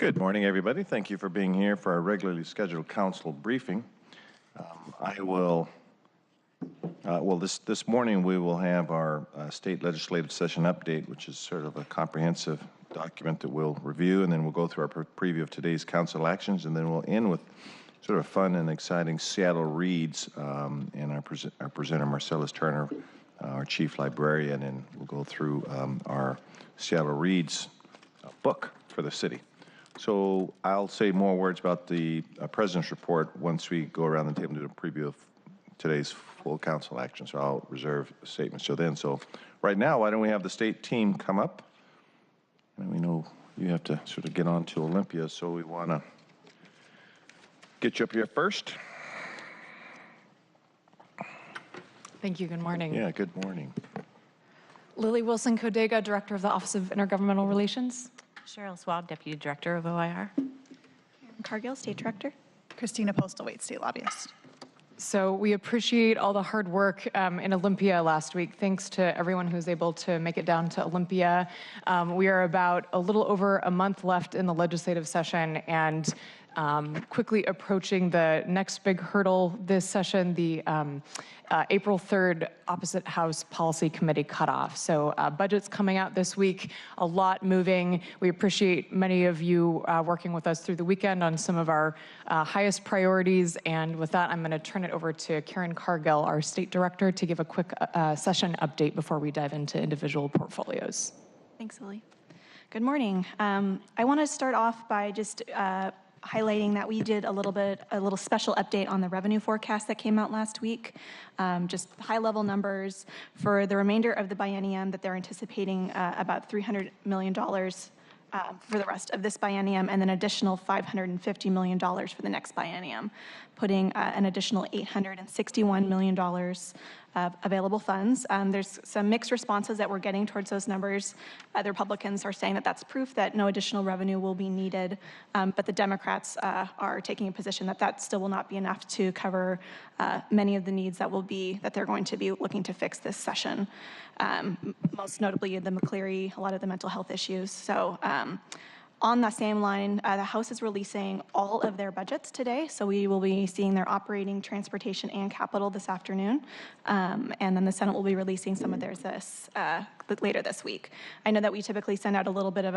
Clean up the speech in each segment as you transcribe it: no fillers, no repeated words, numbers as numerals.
Good morning, everybody. Thank you for being here for our regularly scheduled council briefing. This morning we will have our state legislative session update, which is sort of a comprehensive document that we'll review, and then we'll go through our preview of today's council actions, and then we'll end with sort of fun and exciting Seattle Reads, and our presenter Marcellus Turner, our chief librarian, and we'll go through our Seattle Reads book for the city. So I'll say more words about the President's report once we go around the table and do a preview of today's full council action. So I'll reserve statements till then. So right now, why don't we have the state team come up? And we know you have to sort of get on to Olympia, so we want to get you up here first. Thank you. Good morning. Yeah, good morning. Lily Wilson-Codega, Director of the Office of Intergovernmental Relations. Cheryl Swab, Deputy Director of OIR. Cargill, State Director. Christina Postlethwaite, State Lobbyist. So we appreciate all the hard work in Olympia last week. Thanks to everyone who was able to make it down to Olympia. We are about a little over a month left in the legislative session, and quickly approaching the next big hurdle this session, the April 3rd Opposite House Policy Committee cutoff. So budget's coming out this week, a lot moving. We appreciate many of you working with us through the weekend on some of our highest priorities. And with that, I'm going to turn it over to Karen Cargill, our State Director, to give a quick session update before we dive into individual portfolios. Thanks, Lily. Good morning. I want to start off by just highlighting that we did a little special update on the revenue forecast that came out last week. Just high-level numbers for the remainder of the biennium, that they're anticipating about $300 million for the rest of this biennium, and an additional $550 million for the next biennium, putting an additional $861 million of available funds. There's some mixed responses that we're getting towards those numbers. The Republicans are saying that that's proof that no additional revenue will be needed, but the Democrats are taking a position that that still will not be enough to cover many of the needs that they're going to be looking to fix this session. Most notably the McCleary, a lot of the mental health issues. So on the same line, the House is releasing all of their budgets today, so we will be seeing their operating, transportation, and capital this afternoon, and then the Senate will be releasing some of theirs later this week. I know that we typically send out a little bit of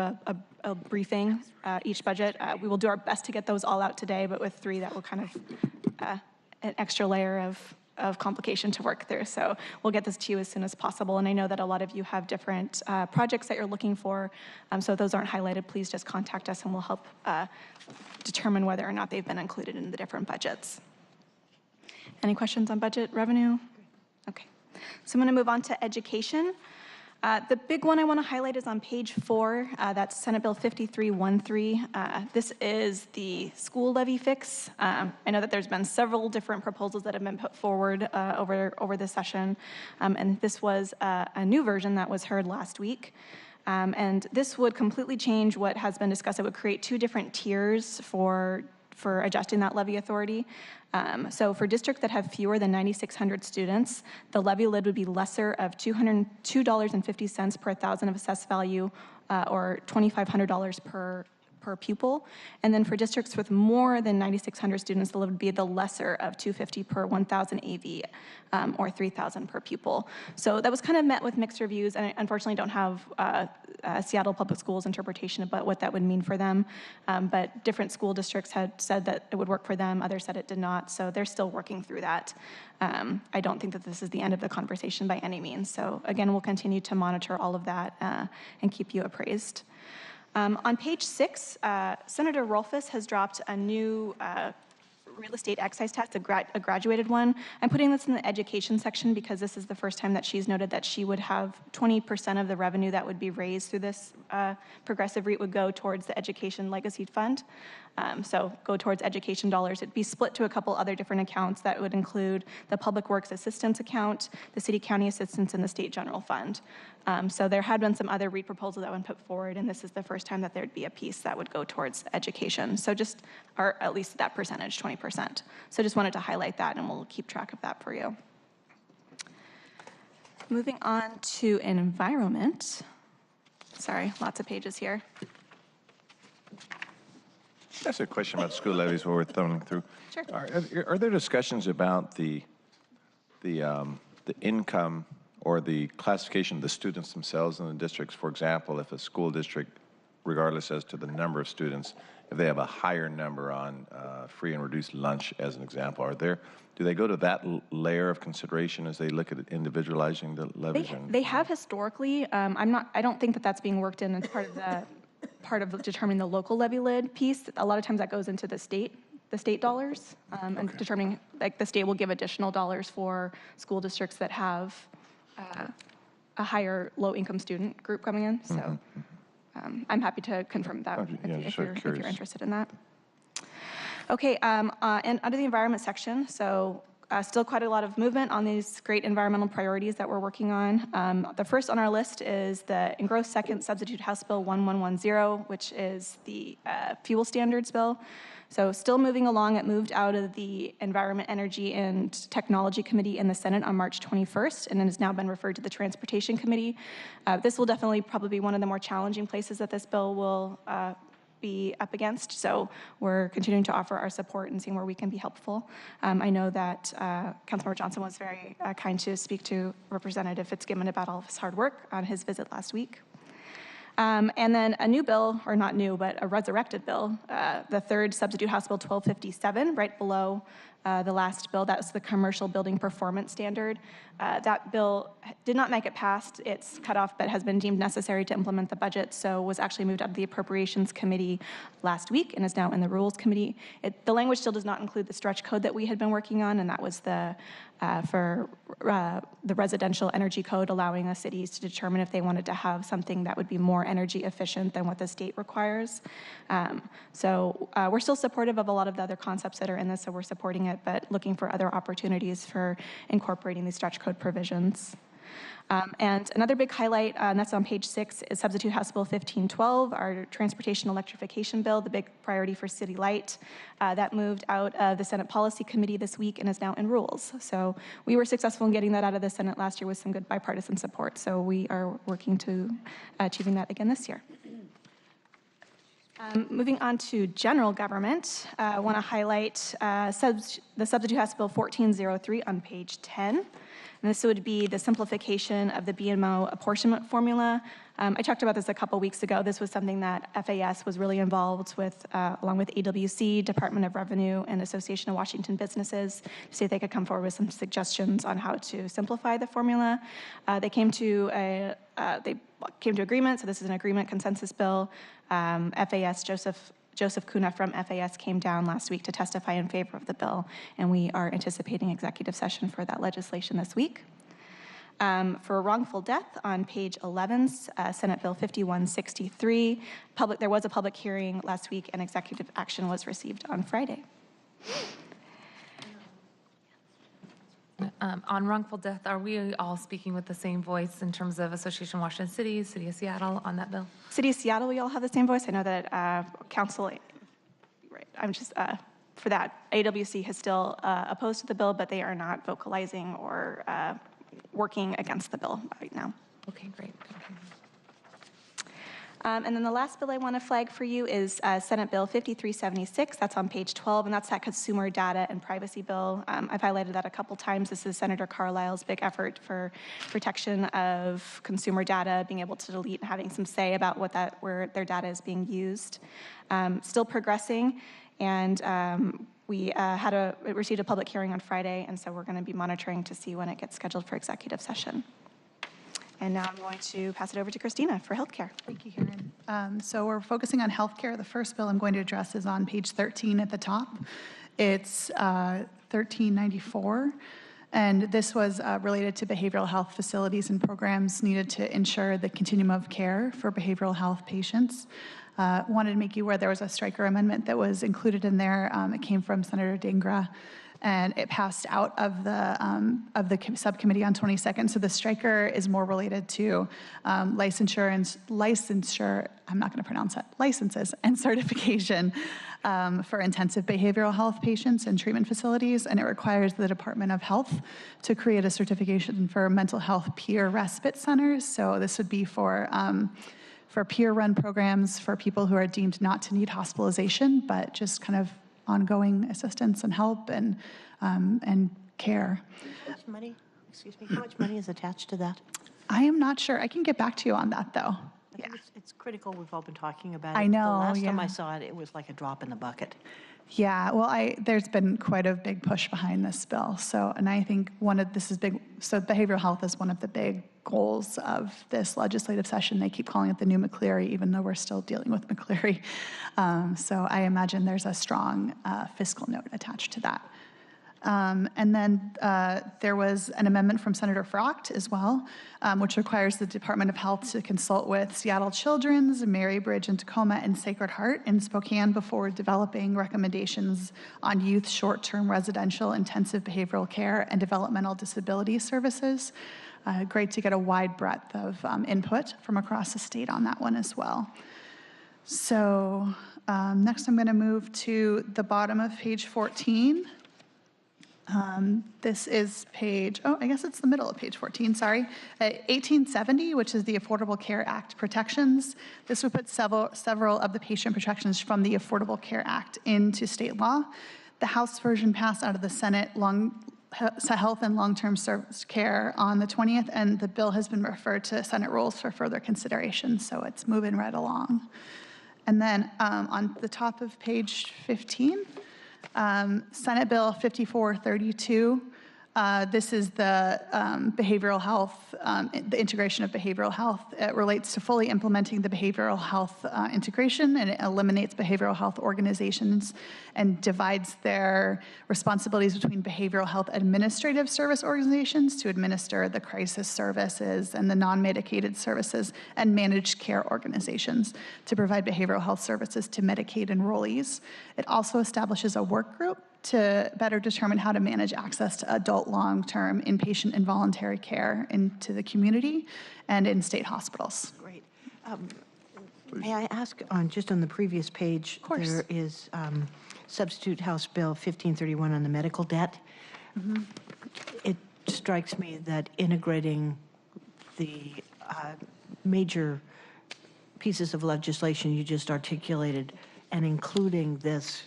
a briefing each budget. We will do our best to get those all out today, but with three, that will kind of an extra layer of complication to work through. So we'll get this to you as soon as possible. And I know that a lot of you have different projects that you're looking for. So if those aren't highlighted, please just contact us and we'll help determine whether or not they've been included in the different budgets. Any questions on budget revenue? Okay. So I'm going to move on to education. The big one I want to highlight is on page 4. That's Senate Bill 5313. This is the school levy fix. I know that there's been several different proposals that have been put forward over the session, and this was a new version that was heard last week. And this would completely change what has been discussed. It would create 2 different tiers for adjusting that levy authority. So for districts that have fewer than 9,600 students, the levy lid would be lesser of $202.50 per 1,000 of assessed value, or $2,500 per pupil. And then for districts with more than 9,600 students, the lid would be the lesser of $250 per 1,000 AV, or $3,000 per pupil. So that was kind of met with mixed reviews, and I unfortunately don't have Seattle Public Schools interpretation about what that would mean for them. But different school districts had said that it would work for them, others said it did not, so they're still working through that. I don't think that this is the end of the conversation by any means. So again, we'll continue to monitor all of that and keep you appraised. On page 6, Senator Rolfes has dropped a new real estate excise tax, a graduated one. I'm putting this in the education section because this is the first time that she's noted that she would have 20% of the revenue that would be raised through this progressive rate would go towards the education legacy fund. So go towards education dollars. It'd be split to a couple other different accounts that would include the Public Works Assistance account, the City County Assistance, and the State General Fund. So there had been some other REIT proposals that were put forward, and this is the first time that there'd be a piece that would go towards education. So just, or at least that percentage, 20%. So just wanted to highlight that, and we'll keep track of that for you. Moving on to environment. Sorry, lots of pages here. That's a question about school levies while we're thumbing through. Sure. Are there discussions about the income or the classification of the students themselves in the districts? For example, if a school district, regardless as to the number of students, if they have a higher number on free and reduced lunch, as an example, do they go to that layer of consideration as they look at individualizing the levies? They have historically. I don't think that that's being worked in as part of determining the local levy lid piece. A lot of times that goes into the state dollars, and determining, like, the state will give additional dollars for school districts that have a higher low-income student group coming in. So I'm happy to confirm that if you're interested in that. Okay, and under the environment section, so still quite a lot of movement on these great environmental priorities that we're working on. The first on our list is the engrossed second substitute House Bill 1110, which is the fuel standards bill. So still moving along. It moved out of the Environment, Energy, and Technology Committee in the Senate on March 21st, and it has now been referred to the Transportation Committee. This will definitely probably be one of the more challenging places that this bill will be up against. So we're continuing to offer our support and seeing where we can be helpful. I know that Councilmember Johnson was very kind to speak to Representative Fitzgibbon about all of his hard work on his visit last week. And then a new bill, or not new, but a resurrected bill, the third substitute House Bill 1257, right below the last bill. That's the Commercial Building Performance Standard. That bill did not make it past its cutoff, but has been deemed necessary to implement the budget, so was actually moved out of the Appropriations Committee last week and is now in the Rules Committee. The language still does not include the stretch code that we had been working on, and that was for the residential energy code, allowing the cities to determine if they wanted to have something that would be more energy efficient than what the state requires. So we're still supportive of a lot of the other concepts that are in this, so we're supporting it, but looking for other opportunities for incorporating these stretch code provisions. And another big highlight, and that's on page 6, is Substitute House Bill 1512, our transportation electrification bill, the big priority for City Light. That moved out of the Senate Policy Committee this week and is now in Rules. So we were successful in getting that out of the Senate last year with some good bipartisan support. So we are working to achieving that again this year. Moving on to general government, I want to highlight the Substitute House Bill 1403 on page 10. And this would be the simplification of the BMO apportionment formula. I talked about this a couple weeks ago. This was something that FAS was really involved with, along with AWC, Department of Revenue, and Association of Washington Businesses, to see if they could come forward with some suggestions on how to simplify the formula. They came to agreement, so this is an agreement consensus bill. FAS, Joseph Kuna from FAS came down last week to testify in favor of the bill, and we are anticipating executive session for that legislation this week. For wrongful death on page 11, Senate Bill 5163, there was a public hearing last week and executive action was received on Friday. On wrongful death, are we all speaking with the same voice in terms of Association of Washington Cities, City of Seattle on that bill? City of Seattle, we all have the same voice. I know that council, right, I'm just, for that, AWC is still opposed to the bill, but they are not vocalizing or working against the bill right now. Okay, great. Okay. And then the last bill I want to flag for you is Senate Bill 5376. That's on page 12, and that's that consumer data and privacy bill. I've highlighted that a couple times. This is Senator Carlisle's big effort for protection of consumer data, being able to delete and having some say about where their data is being used. Still progressing, and we received a public hearing on Friday, and so we're going to be monitoring to see when it gets scheduled for executive session. And now I'm going to pass it over to Christina for healthcare. Thank you, Karen. So we're focusing on healthcare. The first bill I'm going to address is on page 13 at the top. It's 1394. And this was related to behavioral health facilities and programs needed to ensure the continuum of care for behavioral health patients. Wanted to make you aware there was a Stryker amendment that was included in there. It came from Senator Dingra, and it passed out of the subcommittee on 22nd. So the Stryker is more related to licensure, I'm not going to pronounce that, licenses and certification for intensive behavioral health patients and treatment facilities, and it requires the Department of Health to create a certification for mental health peer respite centers. So this would be for for peer-run programs for people who are deemed not to need hospitalization, but just kind of ongoing assistance and help and care. How much money, excuse me, how much money is attached to that? I am not sure. I can get back to you on that, though. I think it's critical. We've all been talking about it. I know, The last time yeah. I saw it, it was like a drop in the bucket. Yeah, well, there's been quite a big push behind this bill. So, and I think this is big. So behavioral health is one of the big goals of this legislative session. They keep calling it the new McCleary, even though we're still dealing with McCleary. So I imagine there's a strong fiscal note attached to that. And then there was an amendment from Senator Frocht as well, which requires the Department of Health to consult with Seattle Children's, Marybridge in Tacoma, and Sacred Heart in Spokane before developing recommendations on youth short-term residential intensive behavioral care and developmental disability services. Great to get a wide breadth of input from across the state on that one as well. So next I'm going to move to the bottom of page 14. This is I guess it's the middle of page 14, sorry. 1870, which is the Affordable Care Act protections. This would put several of the patient protections from the Affordable Care Act into state law. The House version passed out of the Senate Health and Long-Term Service Care on the 20th, and the bill has been referred to Senate rules for further consideration, so it's moving right along. And then on the top of page 15, Senate Bill 5432. This is the behavioral health, the integration of behavioral health. It relates to fully implementing the behavioral health integration, and it eliminates behavioral health organizations and divides their responsibilities between behavioral health administrative service organizations to administer the crisis services and the non-medicated services, and managed care organizations to provide behavioral health services to Medicaid enrollees. It also establishes a work group to better determine how to manage access to adult long-term inpatient involuntary care into the community and in state hospitals. Great. May I ask, just on the previous page, Of course. there is substitute House Bill 1531 on the medical debt. Mm-hmm. It strikes me that integrating the major pieces of legislation you just articulated and including this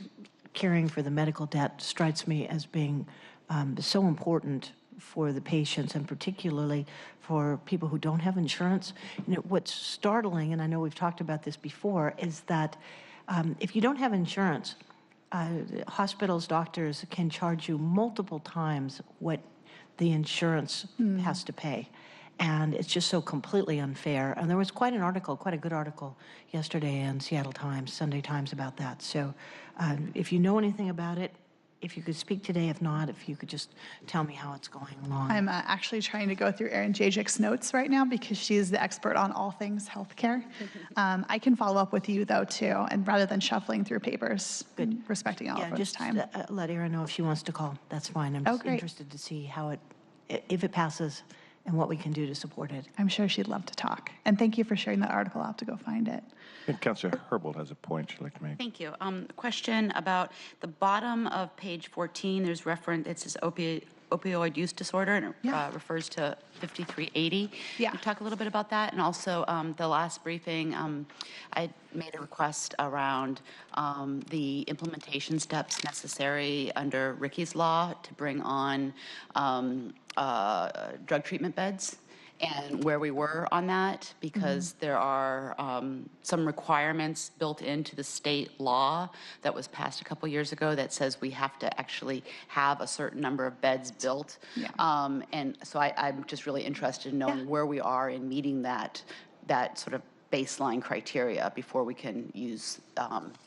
caring for the medical debt strikes me as being so important for the patients, and particularly for people who don't have insurance. You know, what's startling, and I know we've talked about this before, is that if you don't have insurance, hospitals, doctors can charge you multiple times what the insurance has to pay. And it's just so completely unfair. And there was quite an article, quite a good article yesterday in Seattle Times, Sunday Times about that. So if you know anything about it, if you could speak today, if not, if you could just tell me how it's going along. I'm actually trying to go through Erin Jajic's notes right now because she's the expert on all things healthcare. I can follow up with you though too, and rather than shuffling through papers, Good. respecting all of just time. let Erin know if she wants to call. That's fine. I'm just great. interested to see how if it passes, and what we can do to support it. I'm sure she'd love to talk. And thank you for sharing that article. I'll have to go find it. And Councilor Herbold has a point she'd like to make. Thank you. Question about the bottom of page 14. There's reference, it says opioid use disorder, and it refers to 5380. Yeah. Can you talk a little bit about that? And also, the last briefing, I made a request around the implementation steps necessary under Ricky's law to bring on drug treatment beds, and where we were on that, because there are some requirements built into the state law that was passed a couple years ago that says we have to actually have a certain number of beds built. Yeah. And so I'm just really interested in knowing where we are in meeting that sort of baseline criteria before we can use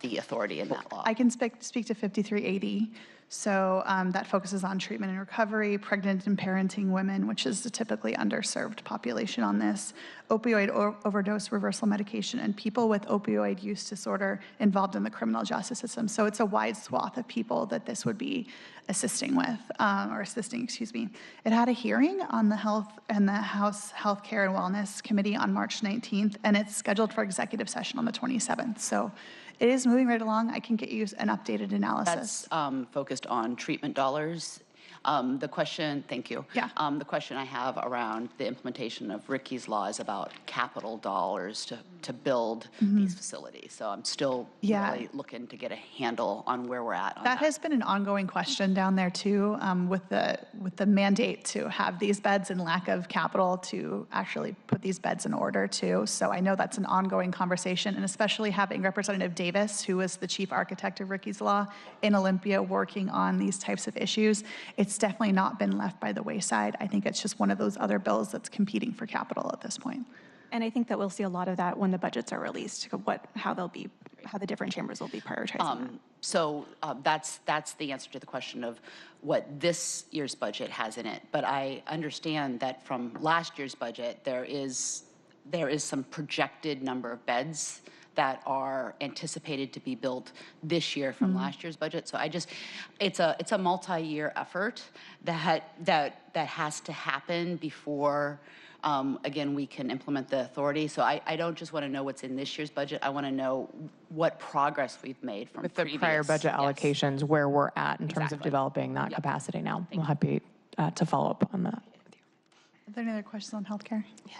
the authority in that law. I can speak to 5380. So that focuses on treatment and recovery, pregnant and parenting women, which is the typically underserved population on this, opioid overdose reversal medication, and people with opioid use disorder involved in the criminal justice system. So it's a wide swath of people that this would be assisting with, excuse me. It had a hearing on the Health and the House Healthcare and Wellness Committee on March 19th, and it's scheduled for executive session on the 27th. So it is moving right along. I can get you an updated analysis. That's focused on treatment dollars. The question, thank you. Yeah. The question I have around the implementation of Ricky's law is about capital dollars to build these facilities. So I'm still really looking to get a handle on where we're at on That has been an ongoing question down there too, with the mandate to have these beds and lack of capital to actually put these beds in order too. So I know that's an ongoing conversation, and especially having Representative Davis, who was the chief architect of Ricky's Law in Olympia, working on these types of issues. It's definitely not been left by the wayside. I think it's just one of those other bills that's competing for capital at this point. And I think that we'll see a lot of that when the budgets are released, how the different chambers will be prioritizing that. That's the answer to the question of what this year's budget has in it. But I understand that from last year's budget, there is some projected number of beds that are anticipated to be built this year from last year's budget. So it's a multi-year effort that has to happen before, again, we can implement the authority. So I don't just want to know what's in this year's budget. I want to know what progress we've made from With the prior budget allocations, where we're at in terms of Exactly. developing that capacity now. We're happy to follow up on that. Are there any other questions on healthcare? Yes.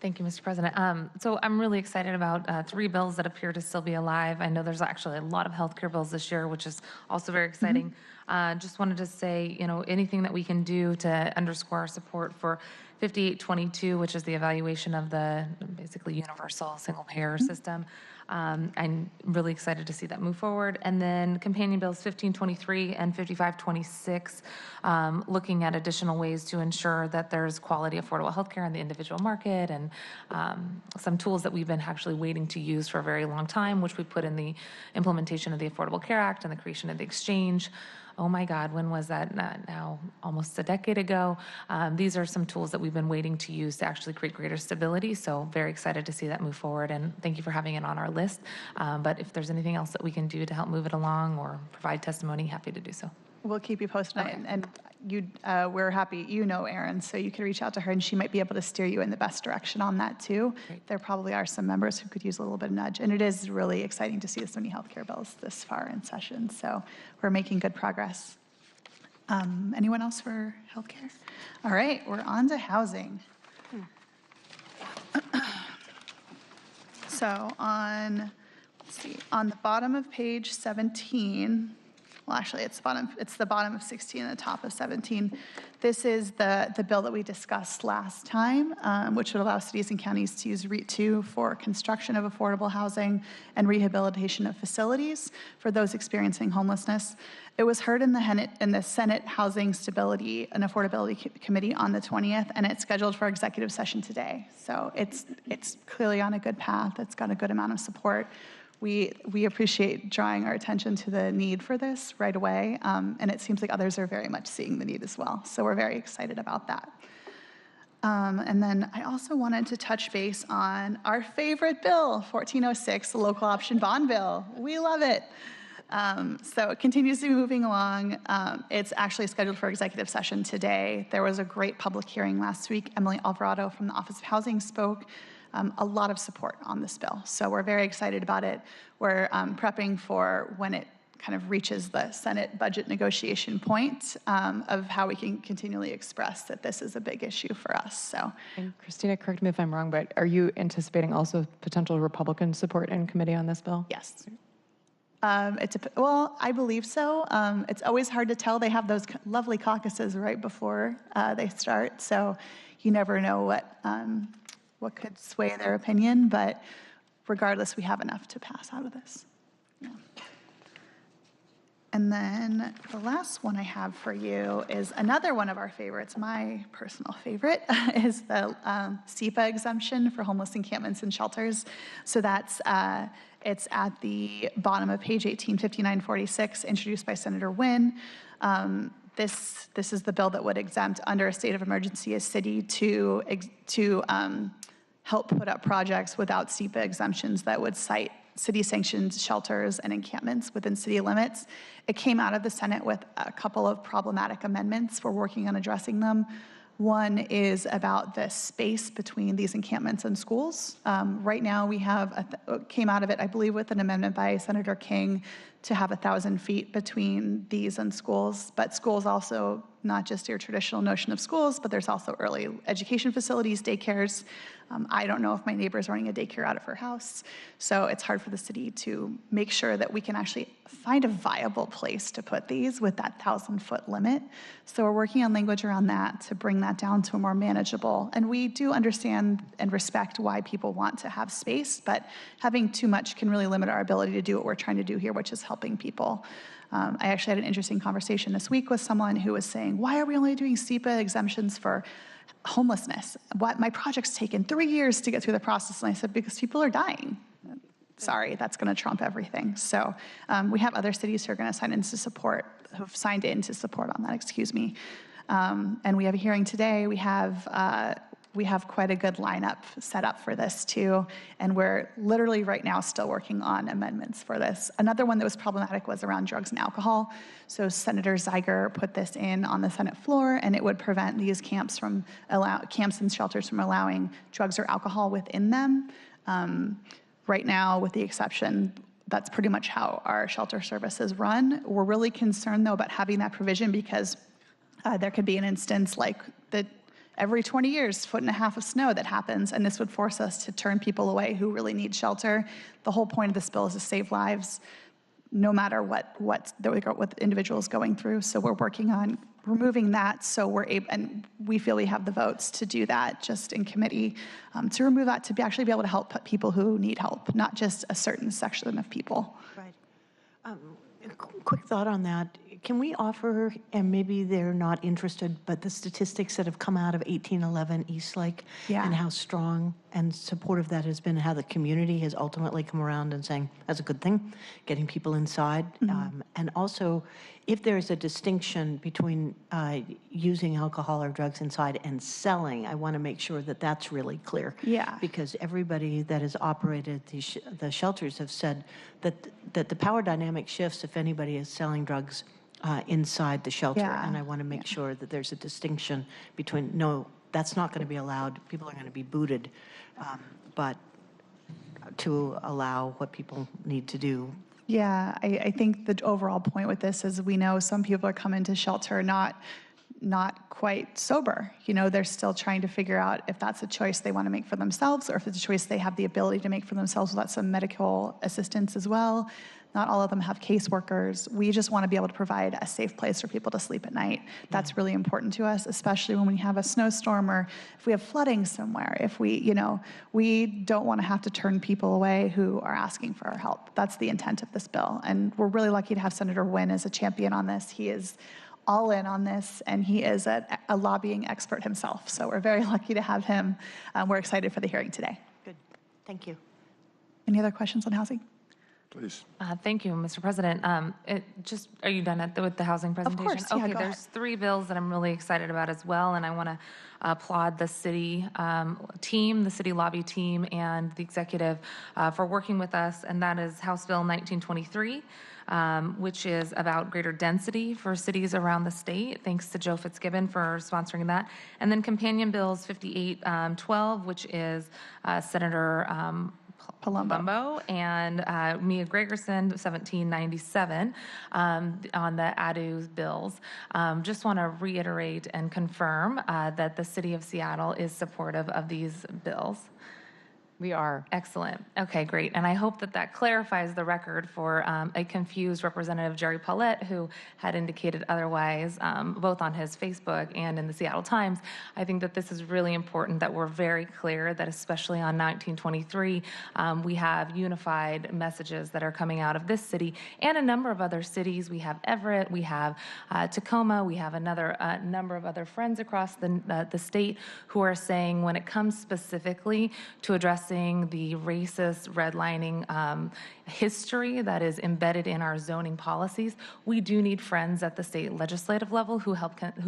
Thank you, Mr. President. So I'm really excited about 3 bills that appear to still be alive. I know there's actually a lot of healthcare bills this year, which is also very exciting. Just wanted to say, anything that we can do to underscore our support for 5822, which is the evaluation of the basically universal single payer system. I'm really excited to see that move forward. And then companion bills 1523 and 5526, looking at additional ways to ensure that there's quality, affordable healthcare in the individual market, and some tools that we've been actually waiting to use for a very long time, which we put in the implementation of the Affordable Care Act and the creation of the exchange. Oh my God, when was that? Now almost a decade ago. These are some tools that we've been waiting to use to actually create greater stability. So very excited to see that move forward, and thank you for having it on our list. But if there's anything else that we can do to help move it along or provide testimony, happy to do so. We'll keep you posted on it, and we're happy, Erin, so you could reach out to her and she might be able to steer you in the best direction on that too. Great. There probably are some members who could use a little bit of nudge, and it is really exciting to see so many healthcare bills this far in session, so we're making good progress. Anyone else for healthcare? All right, we're on to housing. So on the bottom of page 17, well, actually, it's the bottom of 16 and the top of 17. This is the bill that we discussed last time, which would allow cities and counties to use REIT 2 for construction of affordable housing and rehabilitation of facilities for those experiencing homelessness. It was heard in the Senate Housing Stability and Affordability Committee on the 20th, and it's scheduled for executive session today. So it's clearly on a good path. It's got a good amount of support. We appreciate drawing our attention to the need for this right away, and it seems like others are very much seeing the need as well. So we're very excited about that. And then I also wanted to touch base on our favorite bill, 1406, the local option bond bill. We love it. So it continues to be moving along. It's actually scheduled for executive session today. There was a great public hearing last week. Emily Alvarado from the Office of Housing spoke. A lot of support on this bill. So we're very excited about it. We're prepping for when it kind of reaches the Senate budget negotiation point of how we can continually express that this is a big issue for us. So, And Christina, correct me if I'm wrong, but are you anticipating also potential Republican support in committee on this bill? yes. Well, I believe so. It's always hard to tell. They have those lovely caucuses right before they start. So you never know what could sway their opinion, but regardless, we have enough to pass out of this. Yeah. And then the last one I have for you is another one of our favorites, my personal favorite, is the Sefa exemption for homeless encampments and shelters. So it's at the bottom of page 18, 5946, introduced by Senator Wynn. This is the bill that would exempt under a state of emergency a city to help put up projects without SEPA exemptions that would cite city-sanctioned shelters and encampments within city limits. It came out of the Senate with a couple of problematic amendments. We're working on addressing them. One is about the space between these encampments and schools. Right now, we have, came out of it, I believe, with an amendment by Senator King to have 1,000 feet between these and schools. But schools also, not just your traditional notion of schools, but there's also early education facilities, daycares. I don't know if my neighbor's running a daycare out of her house, so it's hard for the city to make sure that we can actually find a viable place to put these with that 1,000-foot limit. So we're working on language around that to bring that down to a more manageable. And we do understand and respect why people want to have space, but having too much can really limit our ability to do what we're trying to do here, which is helping people. I actually had an interesting conversation this week with someone who was saying, why are we only doing Sefa exemptions for homelessness? My project's taken 3 years to get through the process. And I said, because people are dying. Sorry, that's going to trump everything. So we have other cities who are going to sign in to support, who've signed in to support on that, excuse me. And we have a hearing today. We have quite a good lineup set up for this too, and we're literally right now still working on amendments for this. Another one that was problematic was around drugs and alcohol. So Senator Zeiger put this in on the Senate floor, and it would prevent these camps and shelters from allowing drugs or alcohol within them. Right now, with the exception, that's pretty much how our shelter services run. We're really concerned though about having that provision because there could be an instance like that every 20 years, 1.5 feet of snow that happens, and this would force us to turn people away who really need shelter. The whole point of this bill is to save lives, no matter what the individual is going through. So we're working on removing that, so we're able, and we feel we have the votes to do that just in committee, to remove that, to actually be able to help people who need help, not just a certain section of people. Right. A quick thought on that. Can we offer, and maybe they're not interested, but the statistics that have come out of 1811 Eastlake and how strong and supportive that has been, how the community has ultimately come around and saying, that's a good thing, getting people inside. And also, if there's a distinction between using alcohol or drugs inside and selling, I want to make sure that that's really clear. Yeah. Because everybody that has operated the shelters have said that the power dynamic shifts if anybody is selling drugs inside the shelter. Yeah. And I want to make sure that there's a distinction between, no, that's not going to be allowed. People are going to be booted, but to allow what people need to do. Yeah, I think the overall point with this is we know some people are coming to shelter not quite sober. You know, they're still trying to figure out if that's a choice they want to make for themselves or if it's a choice they have the ability to make for themselves without some medical assistance as well. Not all of them have caseworkers. We just want to be able to provide a safe place for people to sleep at night. That's really important to us, especially when we have a snowstorm or if we have flooding somewhere. If we don't want to have to turn people away who are asking for our help. That's the intent of this bill. And we're really lucky to have Senator Wynn as a champion on this. He is all in on this, and he is a lobbying expert himself. So we're very lucky to have him. We're excited for the hearing today. Good. Thank you. Any other questions on housing? Please. Thank you, Mr. President. Are you done with the housing presentation? course, yeah, Okay, go there's 3 bills that I'm really excited about as well, and I want to applaud the city team, the city lobby team, and the executive for working with us, and that is House Bill 1923, which is about greater density for cities around the state. Thanks to Joe Fitzgibbon for sponsoring that. And then companion bills 5812, which is Senator Palumbo and Mia Gregerson, 1797, on the ADU bills. Just want to reiterate and confirm that the City of Seattle is supportive of these bills. We are. Excellent. Okay, great. And I hope that that clarifies the record for a confused Representative Jerry Paulette, who had indicated otherwise, both on his Facebook and in the Seattle Times. I think that this is really important that we're very clear that especially on 1923, we have unified messages that are coming out of this city and a number of other cities. We have Everett, we have Tacoma, we have another number of other friends across the state who are saying when it comes specifically to addressing addressing the racist redlining history that is embedded in our zoning policies, we do need friends at the state legislative level who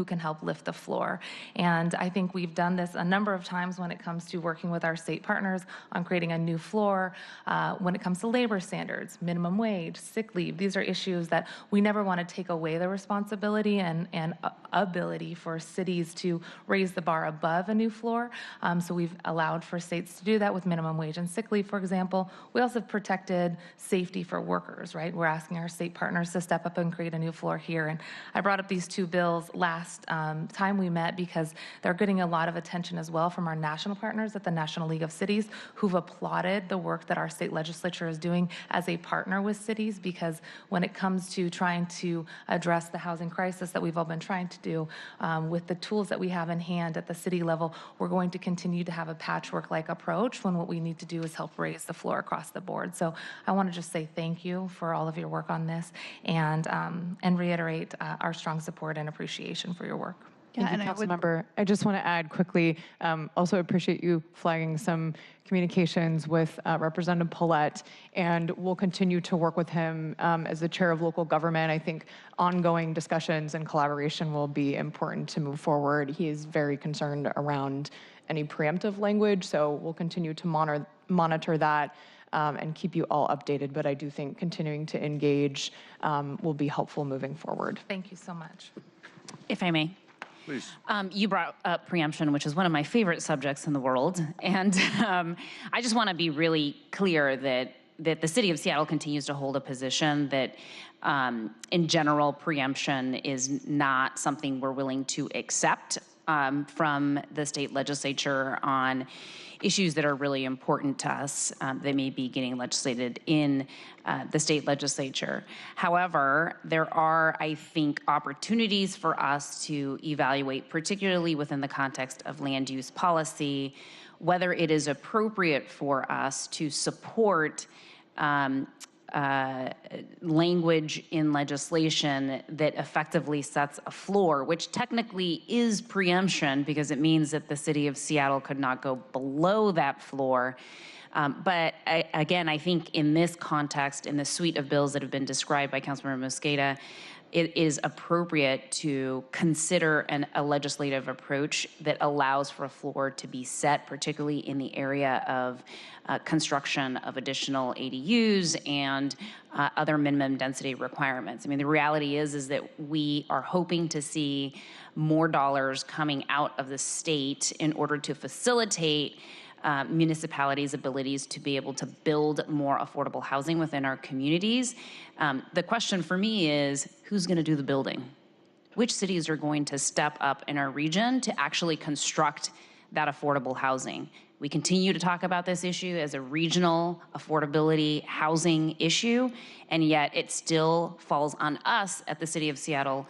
can help lift the floor. And I think we've done this a number of times when it comes to working with our state partners on creating a new floor. When it comes to labor standards, minimum wage, sick leave, these are issues that we never want to take away the responsibility and ability for cities to raise the bar above a new floor. So we've allowed for states to do that with minimum wage and sick leave, for example. We also have protected safety for workers, right? We're asking our state partners to step up and create a new floor here. And I brought up these two bills last time we met because they're getting a lot of attention as well from our national partners at the National League of Cities, who've applauded the work that our state legislature is doing as a partner with cities, because when it comes to trying to address the housing crisis that we've all been trying to do, with the tools that we have in hand at the city level, we're going to continue to have a patchwork-like approach when what we need to do is help raise the floor across the board. So I want to just say thank you for all of your work on this and reiterate our strong support and appreciation for your work. Thank you, Councilmember. I just want to add quickly, also appreciate you flagging some communications with Representative Paulette, and we'll continue to work with him as the chair of local government. I think ongoing discussions and collaboration will be important to move forward. He is very concerned around any preemptive language, so we'll continue to monitor that and keep you all updated. But I do think continuing to engage will be helpful moving forward. Thank you so much. If I may. Please. You brought up preemption, which is one of my favorite subjects in the world. And I just want to be really clear that the city of Seattle continues to hold a position that, in general, preemption is not something we're willing to accept from the state legislature on issues that are really important to us that may be getting legislated in the state legislature. However, there are, I think, opportunities for us to evaluate, particularly within the context of land use policy, whether it is appropriate for us to support language in legislation that effectively sets a floor, which technically is preemption because it means that the city of Seattle could not go below that floor. But again, I think in this context, in the suite of bills that have been described by Councilmember Mosqueda, it is appropriate to consider a legislative approach that allows for a floor to be set, particularly in the area of construction of additional ADUs and other minimum density requirements. I mean, the reality is that we are hoping to see more dollars coming out of the state in order to facilitate municipalities' abilities to be able to build more affordable housing within our communities. The question for me is, who's going to do the building? Which cities are going to step up in our region to actually construct that affordable housing? We continue to talk about this issue as a regional affordability housing issue, and yet it still falls on us at the City of Seattle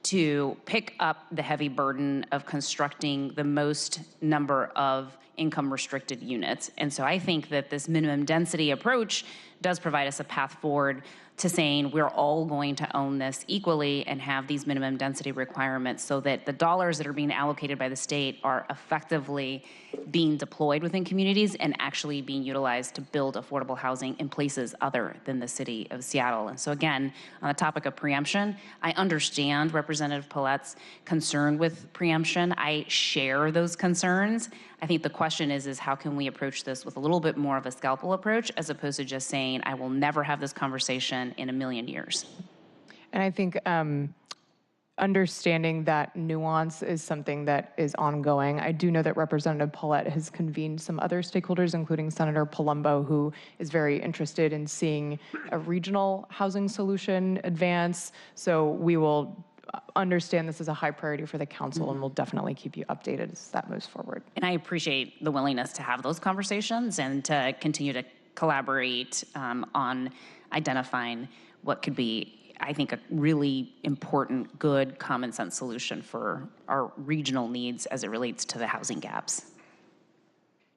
to pick up the heavy burden of constructing the most number of income restricted units. And so I think that this minimum density approach does provide us a path forward to saying we're all going to own this equally and have these minimum density requirements so that the dollars that are being allocated by the state are effectively being deployed within communities and actually being utilized to build affordable housing in places other than the city of Seattle. And so again, on the topic of preemption, I understand Representative Paulette's concern with preemption. I share those concerns. I think the question is how can we approach this with a little bit more of a scalpel approach as opposed to just saying, I will never have this conversation in a million years. And I think understanding that nuance is something that is ongoing. I do know that Representative Paulette has convened some other stakeholders, including Senator Palumbo, who is very interested in seeing a regional housing solution advance. So we will understand this is a high priority for the council, and we'll definitely keep you updated as that moves forward. And I appreciate the willingness to have those conversations and to continue to collaborate on identifying what could be, I think, a really important, good, common sense solution for our regional needs as it relates to the housing gaps.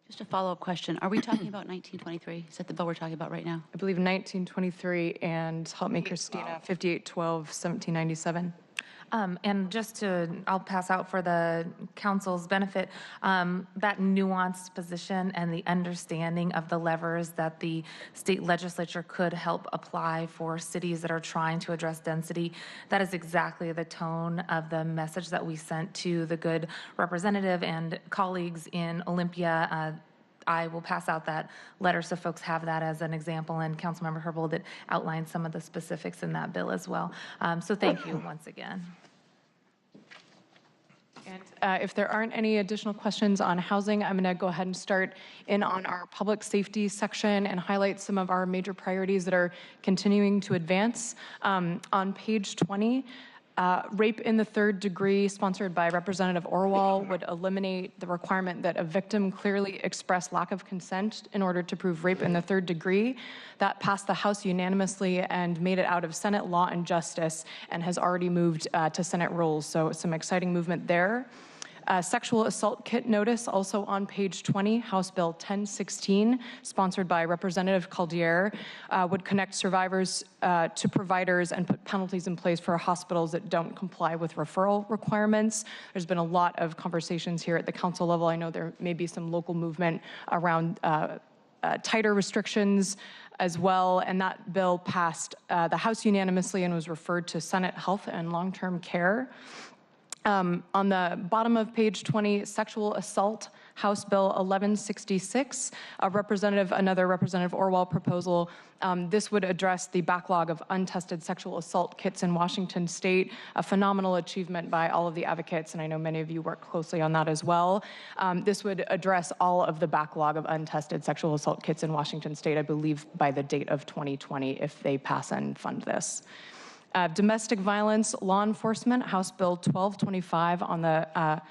Just a follow-up question. Are we talking about 1923? Is that the bill we're talking about right now? I believe 1923 and help me, Christina, 5812, 1797. And I'll pass out for the council's benefit, that nuanced position and the understanding of the levers that the state legislature could help apply for cities that are trying to address density. That is exactly the tone of the message that we sent to the good representative and colleagues in Olympia. I will pass out that letter so folks have that as an example, and Councilmember Herbold that outlines some of the specifics in that bill as well. So thank you once again. And if there aren't any additional questions on housing, I'm going to go ahead and start in on our public safety section and highlight some of our major priorities that are continuing to advance. On page 20, rape in the third degree, sponsored by Representative Orwell, would eliminate the requirement that a victim clearly express lack of consent in order to prove rape in the third degree. That passed the House unanimously and made it out of Senate Law and Justice and has already moved to Senate rules. So some exciting movement there. Sexual assault kit notice, also on page 20, House Bill 1016, sponsored by Representative Caldier, would connect survivors to providers and put penalties in place for hospitals that don't comply with referral requirements. There's been a lot of conversations here at the council level. I know there may be some local movement around tighter restrictions as well, and that bill passed the House unanimously and was referred to Senate Health and Long-Term Care. On the bottom of page 20, sexual assault, House Bill 1166, another Representative Orwell proposal. This would address the backlog of untested sexual assault kits in Washington State, a phenomenal achievement by all of the advocates, and I know many of you work closely on that as well. This would address all of the backlog of untested sexual assault kits in Washington State, I believe by the date of 2020, if they pass and fund this. Domestic violence, law enforcement, House Bill 1225 on the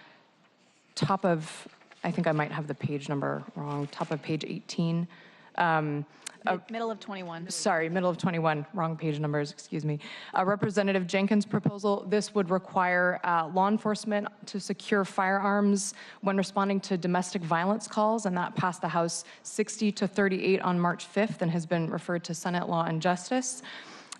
top of, I think I might have the page number wrong, top of page 18. Middle of 21. Sorry, middle of 21, wrong page numbers, excuse me. Representative Jenkins' proposal, this would require law enforcement to secure firearms when responding to domestic violence calls, and that passed the House 60-38 on March 5th and has been referred to Senate Law and Justice.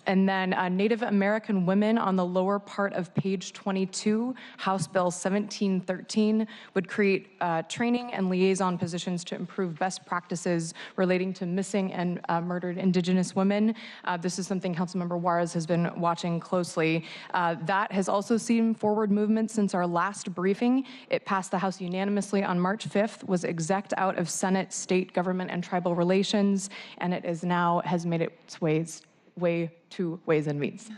And then Native American women on the lower part of page 22, House Bill 1713, would create training and liaison positions to improve best practices relating to missing and murdered Indigenous women. This is something Councilmember Juarez has been watching closely. That has also seen forward movement since our last briefing. It passed the House unanimously on March 5th, was execed out of Senate, State, Government, and Tribal Relations, and it is now has made its way to Ways and Means.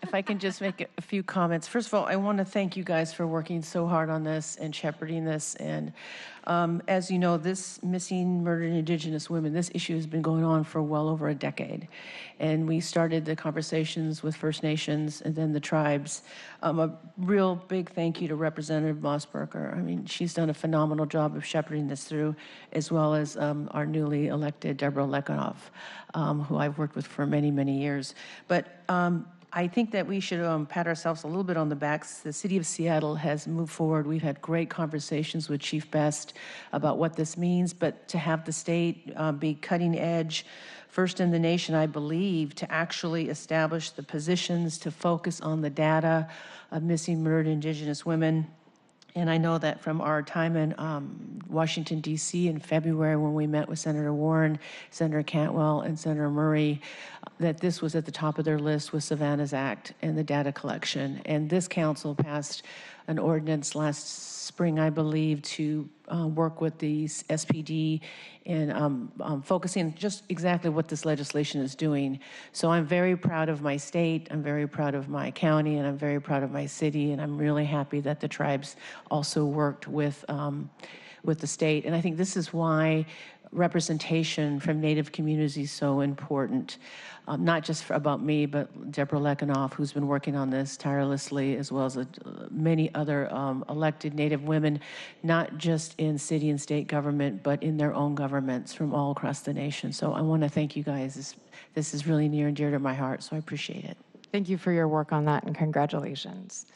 If I can just make a few comments. First of all, I want to thank you guys for working so hard on this and shepherding this. And as you know, this missing, murdered Indigenous women, this issue has been going on for well over a decade. And we started the conversations with First Nations and then the tribes. A real big thank you to Representative Mossberger. I mean, she's done a phenomenal job of shepherding this through, as well as our newly elected Deborah Lekanoff, who I've worked with for many, many years. But I think that we should pat ourselves a little bit on the backs. The city of Seattle has moved forward. We've had great conversations with Chief Best about what this means, but to have the state be cutting edge, first in the nation, I believe, to actually establish the positions to focus on the data of missing, murdered Indigenous women. And I know that from our time in Washington, D.C. in February when we met with Senator Warren, Senator Cantwell, and Senator Murray, that this was at the top of their list with Savannah's Act and the data collection. And this council passed an ordinance last spring, I believe, to work with the SPD in focusing just exactly what this legislation is doing. So I'm very proud of my state, I'm very proud of my county, and I'm very proud of my city, and I'm really happy that the tribes also worked with the state. And I think this is why representation from Native communities is so important. Not just about me, but Deborah Lekanoff, who's been working on this tirelessly, as well as many other elected Native women, not just in city and state government, but in their own governments from all across the nation. So I want to thank you guys. This is really near and dear to my heart, so I appreciate it. Thank you for your work on that, and congratulations.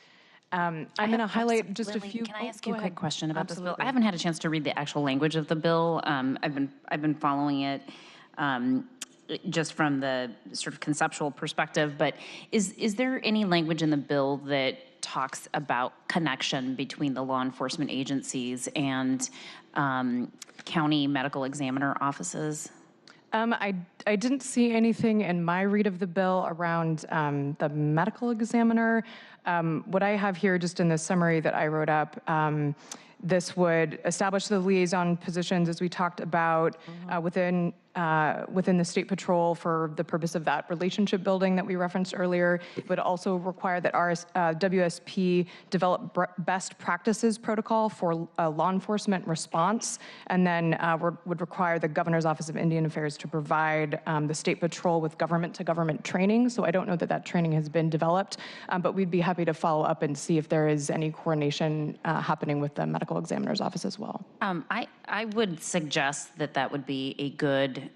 I'm going to highlight just a few. Can I ask you go a quick ahead. question about this bill? Absolutely. I haven't had a chance to read the actual language of the bill. I've been following it just from the sort of conceptual perspective. But is there any language in the bill that talks about connection between the law enforcement agencies and county medical examiner offices? I didn't see anything in my read of the bill around the medical examiner. What I have here, just in the summary that I wrote up, this would establish the liaison positions, as we talked about, within the State Patrol for the purpose of that relationship building that we referenced earlier. It would also require that WSP develop best practices protocol for law enforcement response, and then would require the Governor's Office of Indian Affairs to provide the State Patrol with government-to-government training. So I don't know that that training has been developed, but we'd be happy to follow up and see if there is any coordination happening with the medical examiner's office as well. I would suggest that that would be a good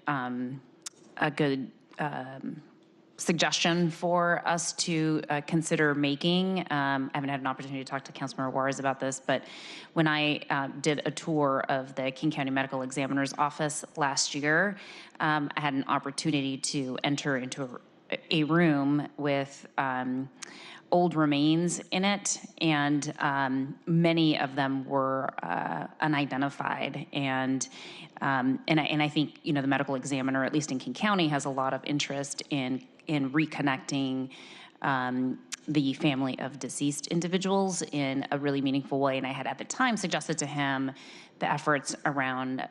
suggestion for us to consider making. I haven't had an opportunity to talk to Councilmember Juarez about this, but when I did a tour of the King County Medical Examiner's office last year, I had an opportunity to enter into a room with old remains in it, and many of them were unidentified. And I think, you know, the medical examiner, at least in King County, has a lot of interest in reconnecting the family of deceased individuals in a really meaningful way. And I had at the time suggested to him the efforts around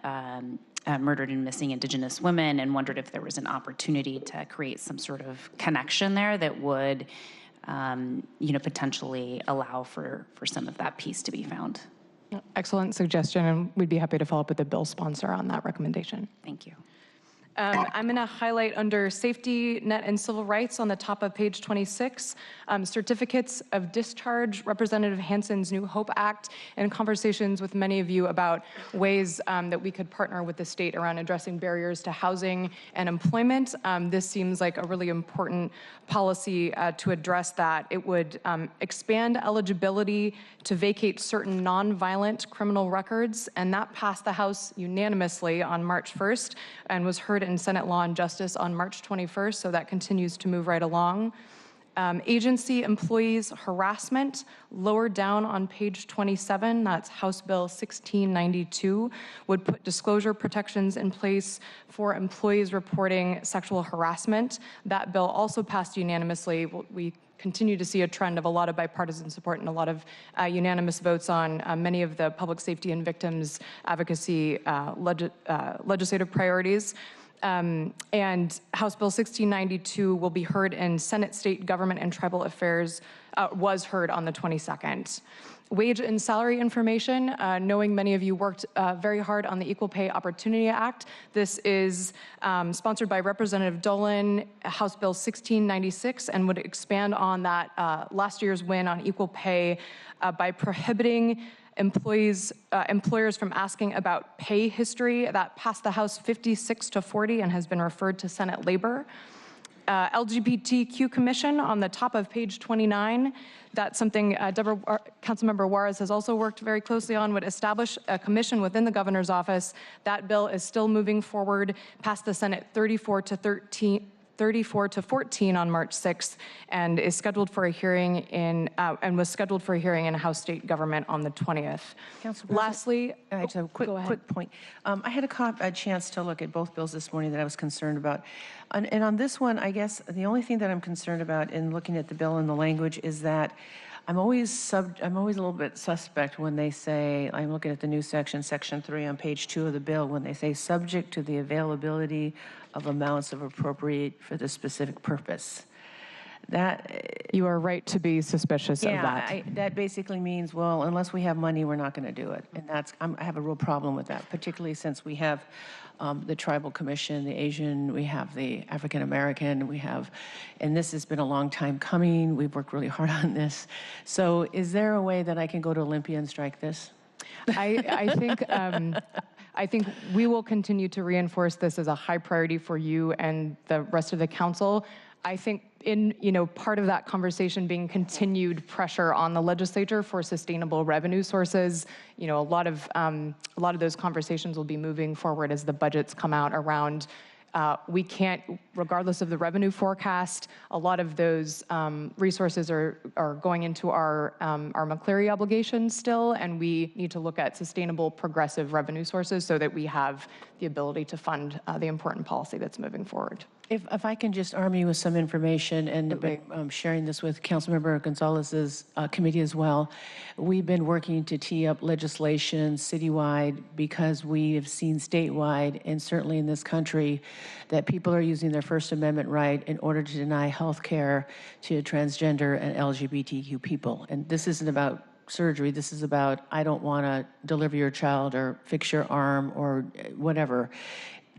murdered and missing Indigenous women, and wondered if there was an opportunity to create some sort of connection there that would potentially allow for some of that piece to be found. Excellent suggestion, and we'd be happy to follow up with the bill sponsor on that recommendation. Thank you. I'm going to highlight under safety net and civil rights on the top of page 26, certificates of discharge, Representative Hansen's New Hope Act, and conversations with many of you about ways that we could partner with the state around addressing barriers to housing and employment. This seems like a really important policy to address that. It would expand eligibility to vacate certain nonviolent criminal records, and that passed the House unanimously on March 1st and was heard in Senate Law and Justice on March 21st, so that continues to move right along. Agency employees harassment, lower down on page 27, that's House Bill 1692, would put disclosure protections in place for employees reporting sexual harassment. That bill also passed unanimously. We continue to see a trend of a lot of bipartisan support and a lot of unanimous votes on many of the public safety and victims advocacy legislative priorities. And House Bill 1692 will be heard in Senate State Government and Tribal Affairs, was heard on the 22nd. Wage and salary information, knowing many of you worked very hard on the Equal Pay Opportunity Act. This is sponsored by Representative Dolan, House Bill 1696, and would expand on that last year's win on equal pay by prohibiting employers from asking about pay history. That passed the House 56-40 and has been referred to Senate Labor. LGBTQ Commission on the top of page 29. That's something Councilmember Juarez has also worked very closely on, would establish a commission within the governor's office. That bill is still moving forward, past the Senate 34-14 on March 6th, and is scheduled for a hearing in was scheduled for a hearing in House State Government on the 20th. Lastly, I just have a quick point. I had a chance to look at both bills this morning that I was concerned about. And on this one, I guess the only thing that I'm concerned about in looking at the bill and the language is that I'm always a little bit suspect when they say, I'm looking at the new section 3 on page 2 of the bill, when they say subject to the availability of amounts of appropriate for the specific purpose. That you are right to be suspicious of that. Yeah, that basically means, well, unless we have money, we're not going to do it. And I have a real problem with that, particularly since we have the Tribal Commission, the Asian, we have the African American, and this has been a long time coming. We've worked really hard on this. So is there a way that I can go to Olympia and strike this? I think we will continue to reinforce this as a high priority for you and the rest of the council. I think part of that conversation being continued pressure on the legislature for sustainable revenue sources. A lot of those conversations will be moving forward as the budgets come out around We can't, regardless of the revenue forecast, a lot of those resources are going into our McCleary obligations still, and we need to look at sustainable, progressive revenue sources so that we have the ability to fund the important policy that's moving forward. If I can just arm you with some information, and I'm sharing this with Councilmember Gonzalez's committee as well. We've been working to tee up legislation citywide because we have seen statewide, and certainly in this country, that people are using their First Amendment right in order to deny health care to transgender and LGBTQ people. And this isn't about surgery. This is about, I don't want to deliver your child or fix your arm or whatever.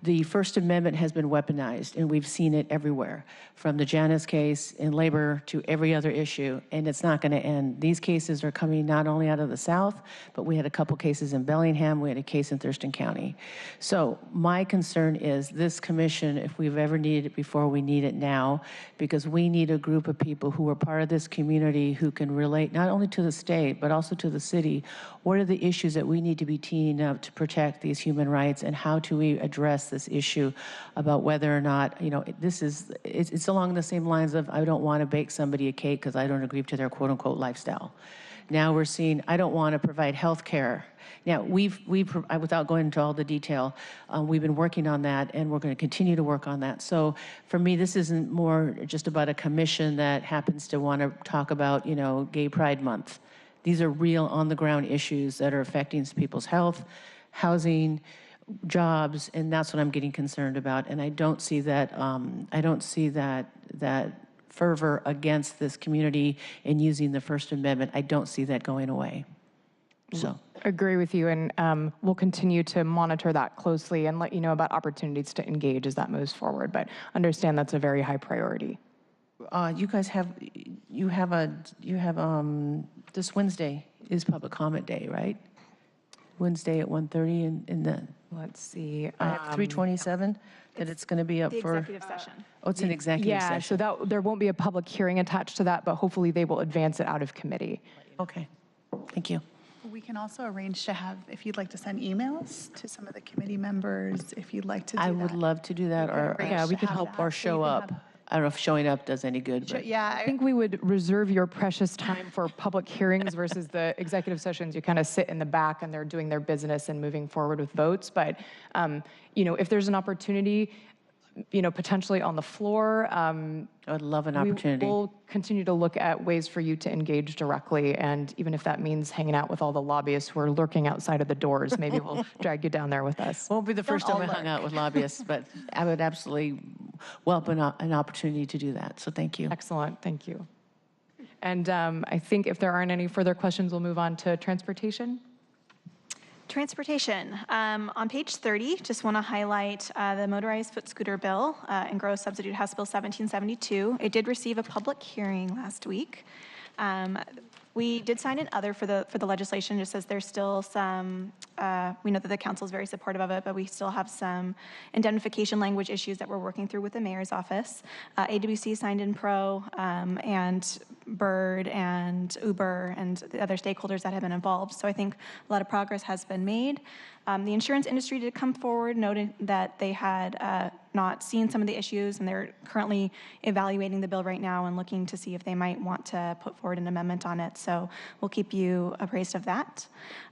The First Amendment has been weaponized, and we've seen it everywhere, from the Janus case in labor to every other issue, and it's not going to end. These cases are coming not only out of the South, but we had a couple cases in Bellingham, we had a case in Thurston County. So my concern is this commission, if we've ever needed it before, we need it now, because we need a group of people who are part of this community who can relate not only to the state, but also to the city. What are the issues that we need to be teeing up to protect these human rights, and how do we address this issue about whether or not, it's along the same lines of, I don't want to bake somebody a cake because I don't agree to their quote unquote lifestyle. Now we're seeing, I don't want to provide health care. Now, without going into all the detail, we've been working on that, and we're going to continue to work on that. So for me, this isn't more just about a commission that happens to want to talk about, Gay Pride Month. These are real on-the-ground issues that are affecting people's health, housing, jobs, and that's what I'm getting concerned about. And I don't see that. That fervor against this community and using the First Amendment. I don't see that going away. So. Agree with you, and we'll continue to monitor that closely and let you know about opportunities to engage as that moves forward. But understand that's a very high priority. You guys have this Wednesday is public comment day, right? Wednesday at 1:30 in the. Let's see. I have 327 that it's going to be up The for. executive session. Oh, it's an executive Yeah, session. so there won't be a public hearing attached to that, but hopefully they will advance it out of committee. Okay, thank you. We can also arrange to have, if you'd like to send emails to some of the committee members, if you'd like to do that. I would love to do that, or arrange we to could have help that. or So you show can up. have- I don't know if showing up does any good, but Yeah, I think we would reserve your precious time for public hearings versus the executive sessions. You kind of sit in the back and they're doing their business and moving forward with votes. But, if there's an opportunity, potentially on the floor, I would love an opportunity. we'll continue to look at ways for you to engage directly. And even if that means hanging out with all the lobbyists who are lurking outside of the doors, maybe we'll drag you down there with us. Won't be the first time I hung out with lobbyists, but I would absolutely welcome an opportunity to do that. So thank you. Excellent, thank you. And I think if there aren't any further questions, we'll move on to transportation. Transportation. On page 30, just want to highlight the motorized foot scooter bill and gross substitute House Bill 1772. It did receive a public hearing last week. We did sign an other for the legislation, just as there's still some, we know that the council is very supportive of it, but we still have some indemnification language issues that we're working through with the mayor's office. AWC signed in pro, and Bird and Uber and the other stakeholders that have been involved. So I think a lot of progress has been made. The insurance industry did come forward, noting that they had not seen some of the issues, and they're currently evaluating the bill right now and looking to see if they might want to put forward an amendment on it. So we'll keep you appraised of that.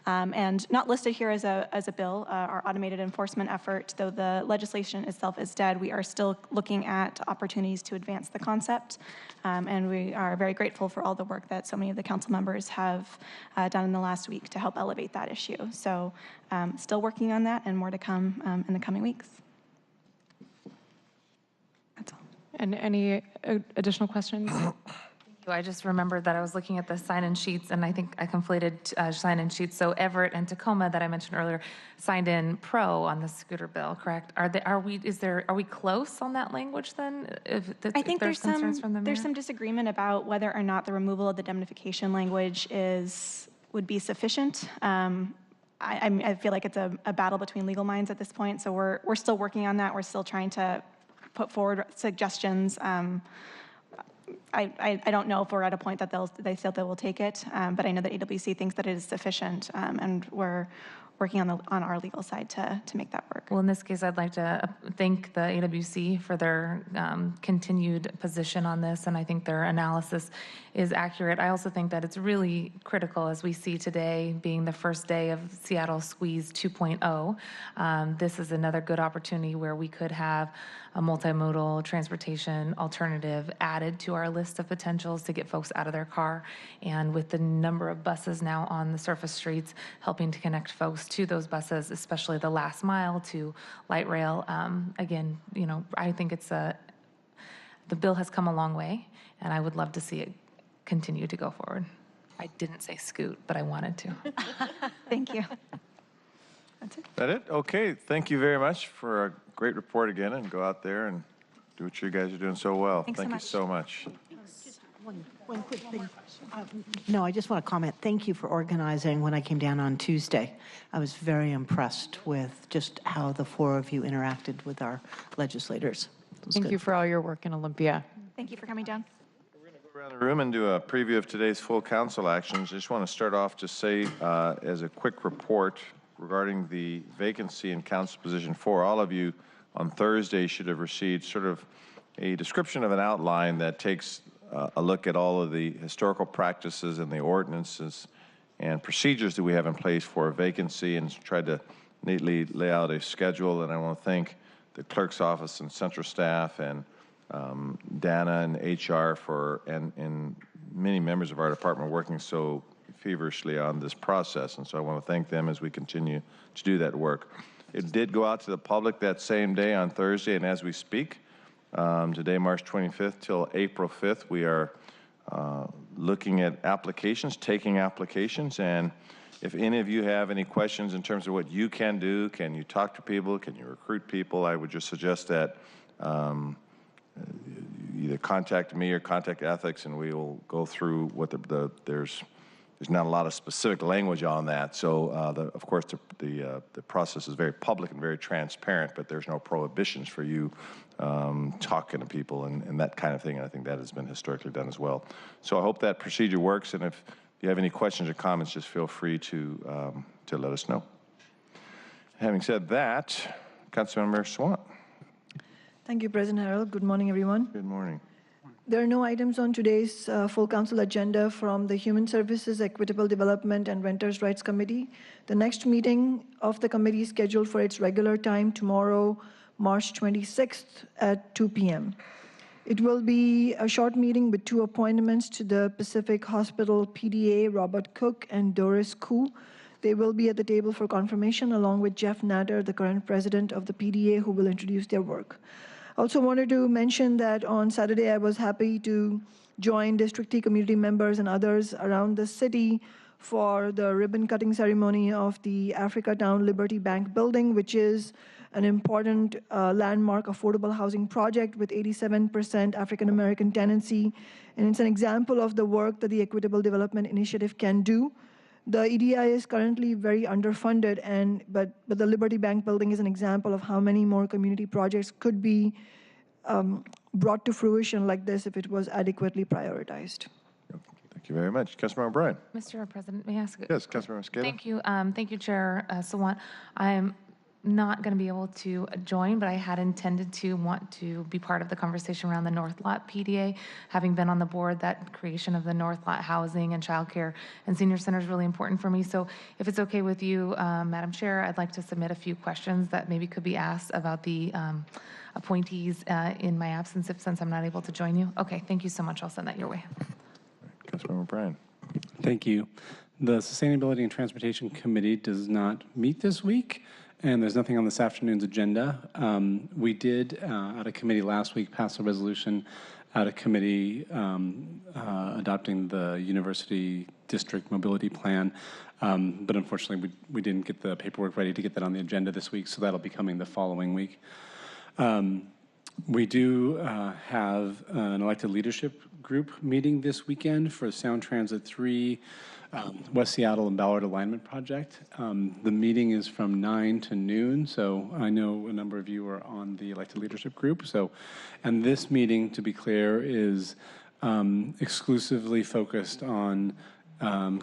And not listed here as a bill, our automated enforcement effort, though the legislation itself is dead, we are still looking at opportunities to advance the concept. And we are very grateful for all the work that so many of the council members have done in the last week to help elevate that issue. So still working on that, and more to come in the coming weeks. That's all. And any additional questions? I just remembered that I was looking at the sign-in sheets, and I think I conflated sign-in sheets. So Everett and Tacoma that I mentioned earlier signed in pro on the scooter bill, correct? Are we close on that language then? I think there's concerns from the mayor? there's some disagreement about whether or not the removal of the indemnification language would be sufficient. I feel like it's a battle between legal minds at this point, so we're still working on that. We're still trying to put forward suggestions. I don't know if we're at a point that they feel they will take it, but I know that AWC thinks that it is sufficient, and we're working on our legal side to make that work. Well, in this case, I'd like to thank the AWC for their continued position on this, and I think their analysis is accurate. I also think that it's really critical, as we see today being the first day of Seattle Squeeze 2.0. This is another good opportunity where we could have a multimodal transportation alternative added to our list of potentials to get folks out of their car. And with the number of buses now on the surface streets, helping to connect folks to those buses, especially the last mile to light rail. Again, you know, I think the bill has come a long way, and I would love to see it continue to go forward. I didn't say scoot, but I wanted to. Thank you. That's it. That it? Okay, thank you very much for a great report again, and go out there and do what you guys are doing so well. Thanks so Thank you much. so much. One quick thing. No, I just want to comment. Thank you for organizing when I came down on Tuesday. I was very impressed with just how the four of you interacted with our legislators. Thank you for all your work in Olympia. Thank you for coming down. Go around the room and do a preview of today's full council actions. I just want to start off to say, as a quick report regarding the vacancy in council position 4, all of you on Thursday should have received sort of a description of an outline that takes a look at all of the historical practices and the ordinances and procedures that we have in place for a vacancy, and tried to neatly lay out a schedule. And I want to thank the clerk's office and central staff and Dana and HR and many members of our department working so feverishly on this process. And so I want to thank them as we continue to do that work. It did go out to the public that same day on Thursday, and as we speak, today, March 25th till April 5th, we are looking at applications, taking applications, and if any of you have any questions in terms of what you can do, can you talk to people, can you recruit people, I would just suggest that either contact me or contact ethics, and we will go through what there's not a lot of specific language on that. So, of course, the process is very public and very transparent, but there's no prohibitions for you talking to people and that kind of thing. And I think that has been historically done as well. So I hope that procedure works. And if you have any questions or comments, just feel free to let us know. Having said that, Councilmember Swan. Thank you, President Harold. Good morning, everyone. Good morning. There are no items on today's full council agenda from the Human Services, Equitable Development, and Renters' Rights Committee. The next meeting of the committee is scheduled for its regular time tomorrow, March 26th at 2 p.m. It will be a short meeting with 2 appointments to the Pacific Hospital PDA, Robert Cook and Doris Koo. They will be at the table for confirmation, along with Jeff Natter, the current president of the PDA, who will introduce their work. I also wanted to mention that on Saturday, I was happy to join District T community members and others around the city for the ribbon cutting ceremony of the Africa Town Liberty Bank building, which is an important landmark affordable housing project with 87% African American tenancy. And it's an example of the work that the Equitable Development Initiative can do. The EDI is currently very underfunded, but the Liberty Bank building is an example of how many more community projects could be brought to fruition like this if it was adequately prioritized. Thank you very much. Councilmember O'Brien. Mr. President, may I ask? Yes, Councilmember Skagit. Thank you. Thank you, Chair Sawant. I'm not going to be able to join, but I had intended to want to be part of the conversation around the North Lot PDA. Having been on the board, that creation of the North Lot housing and childcare and senior center is really important for me. So if it's okay with you, Madam Chair, I'd like to submit a few questions that maybe could be asked about the appointees in my absence, since I'm not able to join you. Okay, thank you so much. I'll send that your way. Councilmember O'Brien. Thank you. The Sustainability and Transportation Committee does not meet this week, and there's nothing on this afternoon's agenda. We did, at a committee last week, pass a resolution at a committee adopting the University District Mobility Plan, but unfortunately we didn't get the paperwork ready to get that on the agenda this week, so that'll be coming the following week. We do have an elected leadership group meeting this weekend for Sound Transit 3 West Seattle and Ballard Alignment Project. The meeting is from 9 to noon, so I know a number of you are on the elected leadership group. And this meeting, to be clear, is exclusively focused on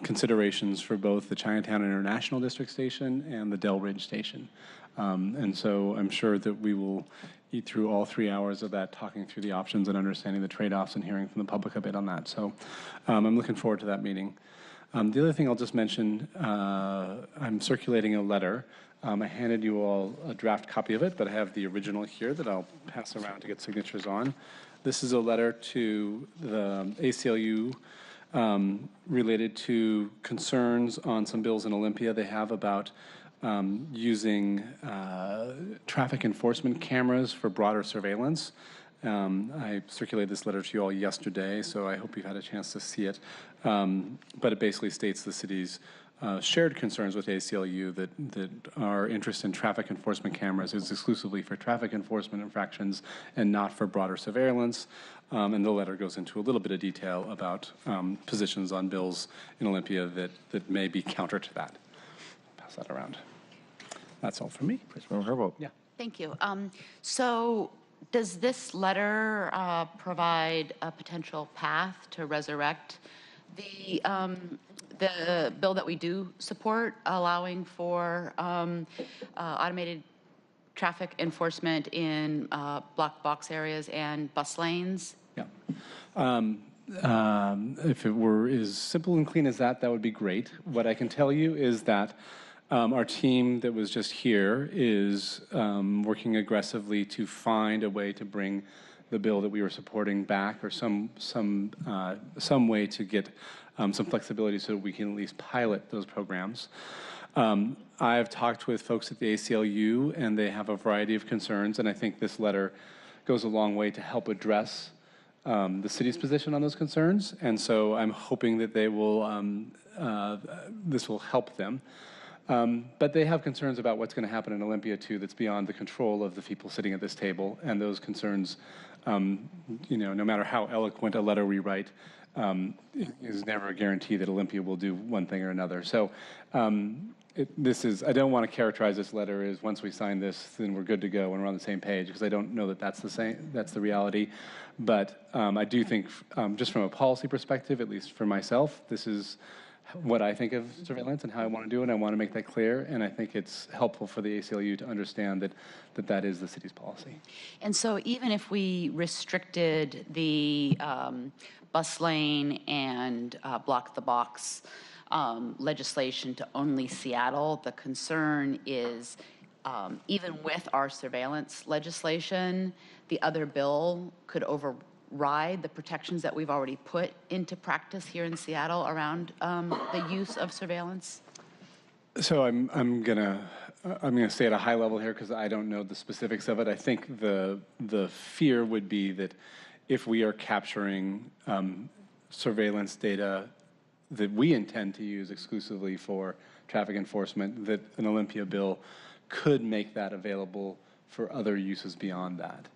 considerations for both the Chinatown International District Station and the Delridge Station. And so I'm sure that we will eat through all 3 hours of that, talking through the options and understanding the trade-offs and hearing from the public a bit on that. So I'm looking forward to that meeting. The other thing I'll just mention, I'm circulating a letter. I handed you all a draft copy of it, but I have the original here that I'll pass around to get signatures on. This is a letter to the ACLU related to concerns on some bills in Olympia they have about using traffic enforcement cameras for broader surveillance. I circulated this letter to you all yesterday, so I hope you've had a chance to see it. But it basically states the city's shared concerns with ACLU that our interest in traffic enforcement cameras is exclusively for traffic enforcement infractions and not for broader surveillance. And the letter goes into a little bit of detail about positions on bills in Olympia that may be counter to that. Pass that around. That's all from me. Member Herbold. Yeah. Thank you. So does this letter provide a potential path to resurrect the bill that we do support, allowing for automated traffic enforcement in block box areas and bus lanes? Yeah. If it were as simple and clean as that, that would be great. What I can tell you is that our team that was just here is working aggressively to find a way to bring the bill that we were supporting back, or some way to get some flexibility so that we can at least pilot those programs. I've talked with folks at the ACLU, and they have a variety of concerns, and I think this letter goes a long way to help address the city's position on those concerns, and so I'm hoping that they will, this will help them. But they have concerns about what's going to happen in Olympia, too, that's beyond the control of the people sitting at this table, and those concerns, no matter how eloquent a letter we write, is never a guarantee that Olympia will do one thing or another. So I don't want to characterize this letter as once we sign this, then we're good to go and we're on the same page, because I don't know that that's the reality. But I do think, just from a policy perspective, at least for myself, this is what I think of surveillance and how I want to do it. I want to make that clear, and I think it's helpful for the ACLU to understand that is the city's policy. And so even if we restricted the bus lane and block the box legislation to only Seattle, the concern is even with our surveillance legislation, the other bill could override the protections that we've already put into practice here in Seattle around the use of surveillance? So I'm gonna stay at a high level here because I don't know the specifics of it. I think the fear would be that if we are capturing surveillance data that we intend to use exclusively for traffic enforcement, that an Olympia bill could make that available for other uses beyond that.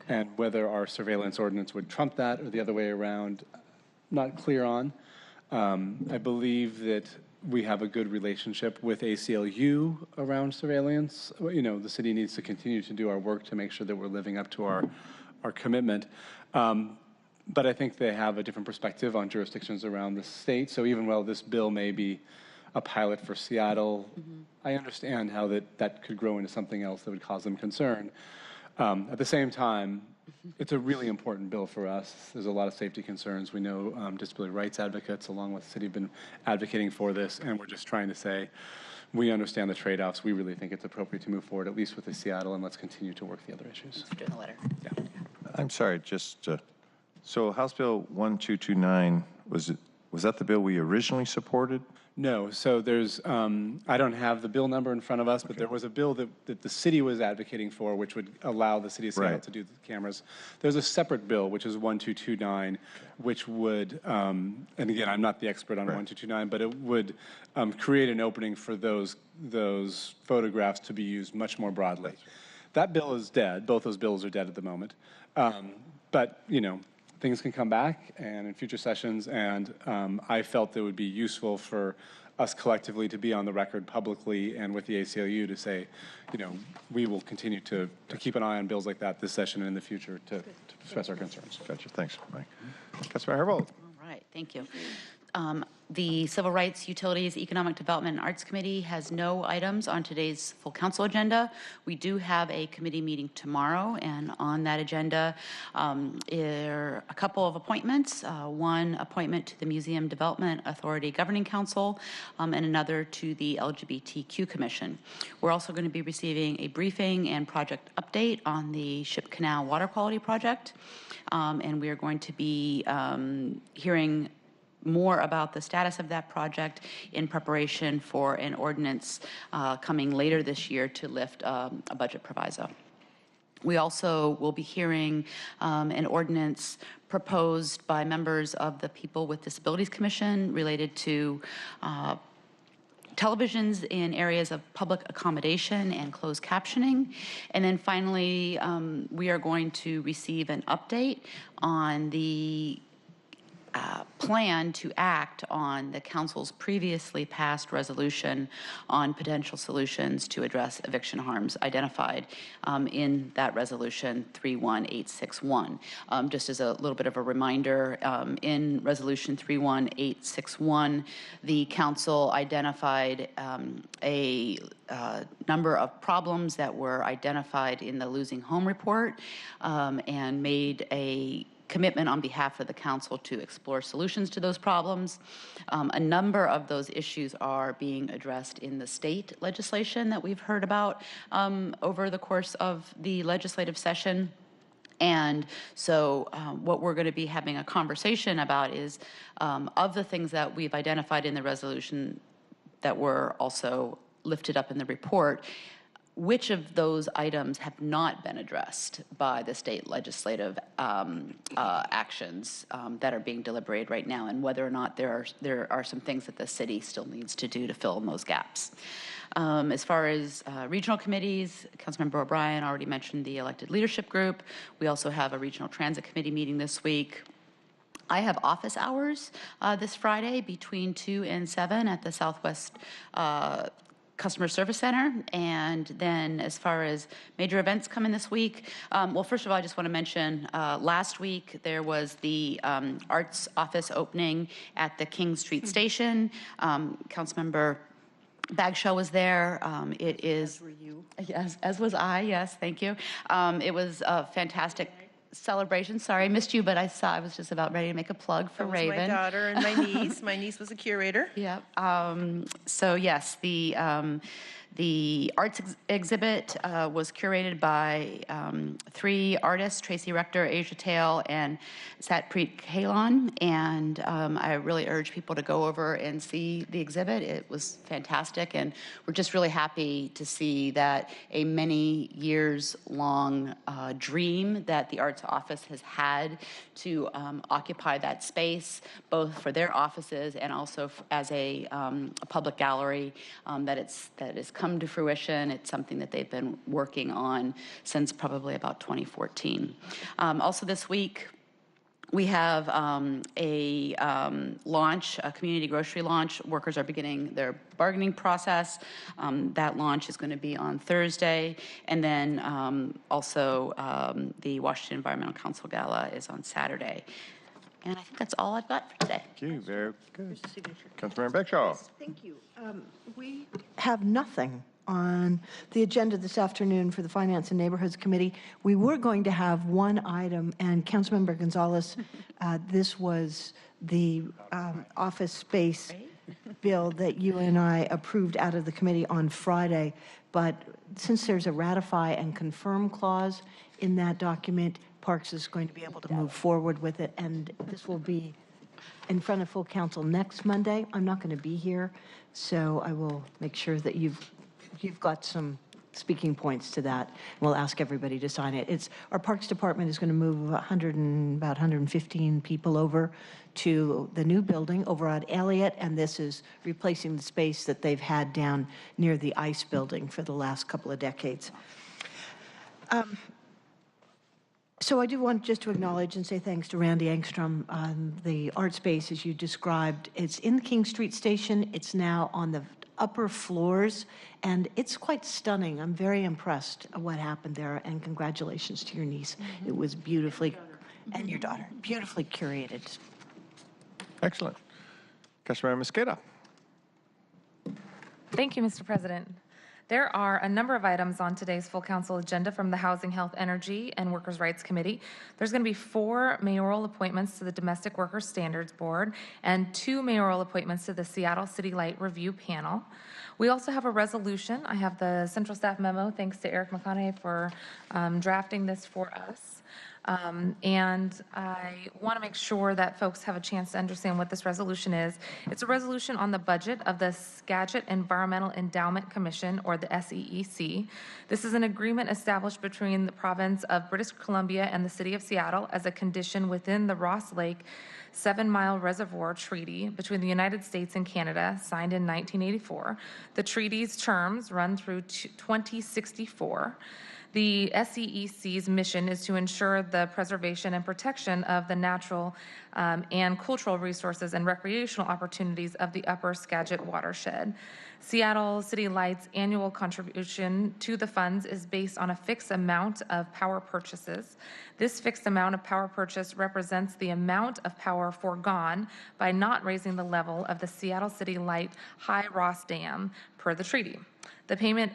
And whether our surveillance ordinance would trump that or the other way around, not clear on. I believe that we have a good relationship with ACLU around surveillance. The city needs to continue to do our work to make sure that we're living up to our commitment. But I think they have a different perspective on jurisdictions around the state. So even while this bill may be a pilot for Seattle, I understand how that could grow into something else that would cause them concern. At the same time, it's a really important bill for us. There's a lot of safety concerns. We know disability rights advocates, along with the city, have been advocating for this, and we're just trying to say, we understand the trade-offs. We really think it's appropriate to move forward, at least with the Seattle, and let's continue to work the other issues. Doing the letter. Yeah. I'm sorry, so House Bill 1229, was that the bill we originally supported? No, so there's, I don't have the bill number in front of us, but there was a bill that the city was advocating for, which would allow the city of Seattle to do the cameras. There's a separate bill, which is 1229, which would, and again, I'm not the expert on 1229, but it would create an opening for those photographs to be used much more broadly. That bill is dead. Both those bills are dead at the moment. But, things can come back and in future sessions, and I felt it would be useful for us collectively to be on the record publicly and with the ACLU to say, we will continue to keep an eye on bills like that this session and in the future to express our concerns. Gotcha. Thanks, Mike. Councilmember Herbold. All right, thank you. The Civil Rights, Utilities, Economic Development, and Arts Committee has no items on today's full council agenda. We do have a committee meeting tomorrow, and on that agenda are a couple of appointments. One appointment to the Museum Development Authority Governing Council, and another to the LGBTQ Commission. We're also going to be receiving a briefing and project update on the Ship Canal Water Quality Project, and we are going to be hearing more about the status of that project in preparation for an ordinance coming later this year to lift a budget proviso. We also will be hearing an ordinance proposed by members of the People with Disabilities Commission related to televisions in areas of public accommodation and closed captioning. And then finally, we are going to receive an update on the plan to act on the council's previously passed resolution on potential solutions to address eviction harms identified in that resolution 31861. Just as a little bit of a reminder, in resolution 31861, the council identified a number of problems that were identified in the Losing Home report and made a commitment on behalf of the council to explore solutions to those problems. A number of those issues are being addressed in the state legislation that we've heard about over the course of the legislative session. And so what we're going to be having a conversation about is of the things that we've identified in the resolution that were also lifted up in the report, which of those items have not been addressed by the state legislative actions that are being deliberated right now, and whether or not there are some things that the city still needs to do to fill in those gaps. As far as regional committees, Councilmember O'Brien already mentioned the elected leadership group. We also have a regional transit committee meeting this week. I have office hours this Friday between 2 and 7 at the Southwest Customer Service Center. And then as far as major events coming this week, well, first of all, I just want to mention last week there was the arts office opening at the King Street Station. Councilmember Bagshaw was there. It is, as were you. Yes, as was I. Yes, thank you. It was a fantastic celebration. Sorry, I missed you, but I was just about ready to make a plug for Raven. My daughter and my niece. My niece was a curator. Yeah. So yes, the arts exhibit was curated by 3 artists, Tracy Rector, Asia Tail, and Satpreet Kahlon. And I really urge people to go over and see the exhibit. It was fantastic. And we're just really happy to see that a many years long dream that the Arts Office has had to occupy that space, both for their offices and also as a public gallery, that has come to fruition. It's something that they've been working on since probably about 2014. Also this week, we have a launch, a community grocery launch. Workers are beginning their bargaining process. That launch is going to be on Thursday. And then also the Washington Environmental Council Gala is on Saturday. And I think that's all I've got for today. Thank you. Very good. Councilmember Bagshaw. Thank you. We have nothing on the agenda this afternoon for the Finance and Neighborhoods Committee. We were going to have one item, and Councilmember Gonzalez, this was the office space bill that you and I approved out of the committee on Friday. But since there's a ratify and confirm clause in that document, Parks is going to be able to move forward with it, and this will be in front of full council next Monday. I'm not going to be here, so I will make sure that you've got some speaking points to that. We'll ask everybody to sign it. Our Parks Department is going to move about 115 people over to the new building over at Elliott, and this is replacing the space that they've had down near the ice building for the last couple of decades. So I do want just to acknowledge and say thanks to Randy Engstrom on the art space as you described. It's in the King Street Station. It's now on the upper floors, and it's quite stunning. I'm very impressed at what happened there, and congratulations to your niece. It was beautifully, and your daughter, beautifully curated. Excellent. Councilmember Mosqueda. Thank you, Mr. President. There are a number of items on today's full council agenda from the Housing, Health, Energy, and Workers' Rights Committee. There's going to be 4 mayoral appointments to the Domestic Workers Standards Board and 2 mayoral appointments to the Seattle City Light Review Panel. We also have a resolution. I have the central staff memo, thanks to Eric McConaughey for drafting this for us. And I want to make sure that folks have a chance to understand what this resolution is. It's a resolution on the budget of the Skagit Environmental Endowment Commission, or the SEEC. This is an agreement established between the province of British Columbia and the city of Seattle as a condition within the Ross Lake 7-Mile Reservoir Treaty between the United States and Canada, signed in 1984. The treaty's terms run through 2064. The SEEC's mission is to ensure the preservation and protection of the natural and cultural resources and recreational opportunities of the upper Skagit watershed. Seattle City Light's annual contribution to the funds is based on a fixed amount of power purchases. This fixed amount of power purchase represents the amount of power foregone by not raising the level of the Seattle City Light High Ross Dam per the treaty. The payment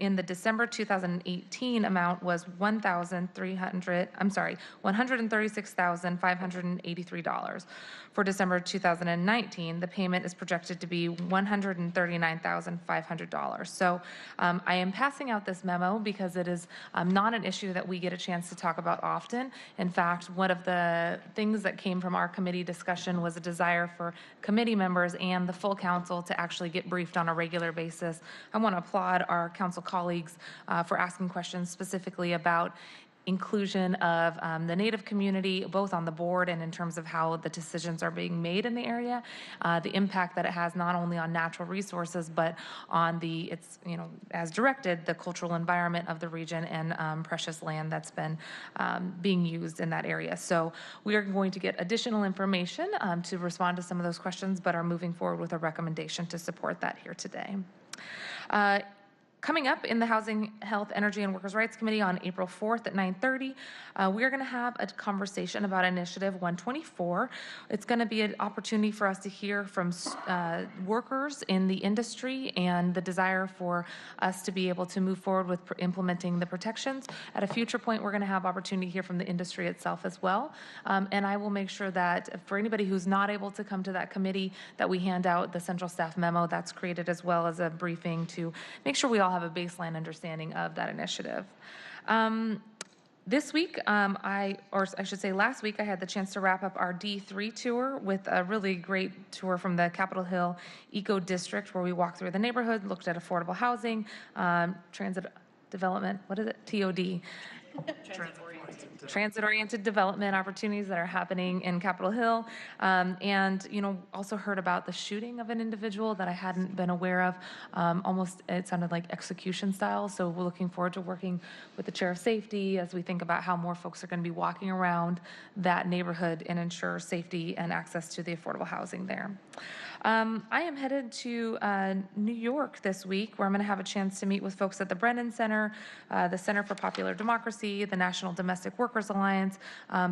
in the December 2018 amount was $136,583. For December 2019, the payment is projected to be $139,500. So I am passing out this memo because it is not an issue that we get a chance to talk about often. In fact, one of the things that came from our committee discussion was a desire for committee members and the full council to actually get briefed on a regular basis. I want to applaud our council colleagues for asking questions specifically about inclusion of the Native community, both on the board and in terms of how the decisions are being made in the area, the impact that it has not only on natural resources, but on as directed, the cultural environment of the region and precious land that's been being used in that area. So we are going to get additional information to respond to some of those questions, but are moving forward with a recommendation to support that here today. Coming up in the Housing, Health, Energy, and Workers' Rights Committee on April 4th at 9:30, we are going to have a conversation about Initiative 124. It's going to be an opportunity for us to hear from workers in the industry and the desire for us to be able to move forward with implementing the protections. At a future point, we're going to have opportunity to hear from the industry itself as well. And I will make sure that for anybody who's not able to come to that committee, that we hand out the central staff memo that's created, as well as a briefing to make sure we all have a baseline understanding of that initiative. This week, or I should say last week, I had the chance to wrap up our D3 tour with a really great tour from the Capitol Hill Eco District, where we walked through the neighborhood, looked at affordable housing, transit development, what is it, TOD? Transit-oriented development opportunities that are happening in Capitol Hill, and also heard about the shooting of an individual that I hadn't been aware of. Almost, it sounded like execution style. So we're looking forward to working with the chair of safety as we think about how more folks are going to be walking around that neighborhood and ensure safety and access to the affordable housing there. I am headed to New York this week, where I'm going to have a chance to meet with folks at the Brennan Center, the Center for Popular Democracy, the National Domestic Workers Alliance,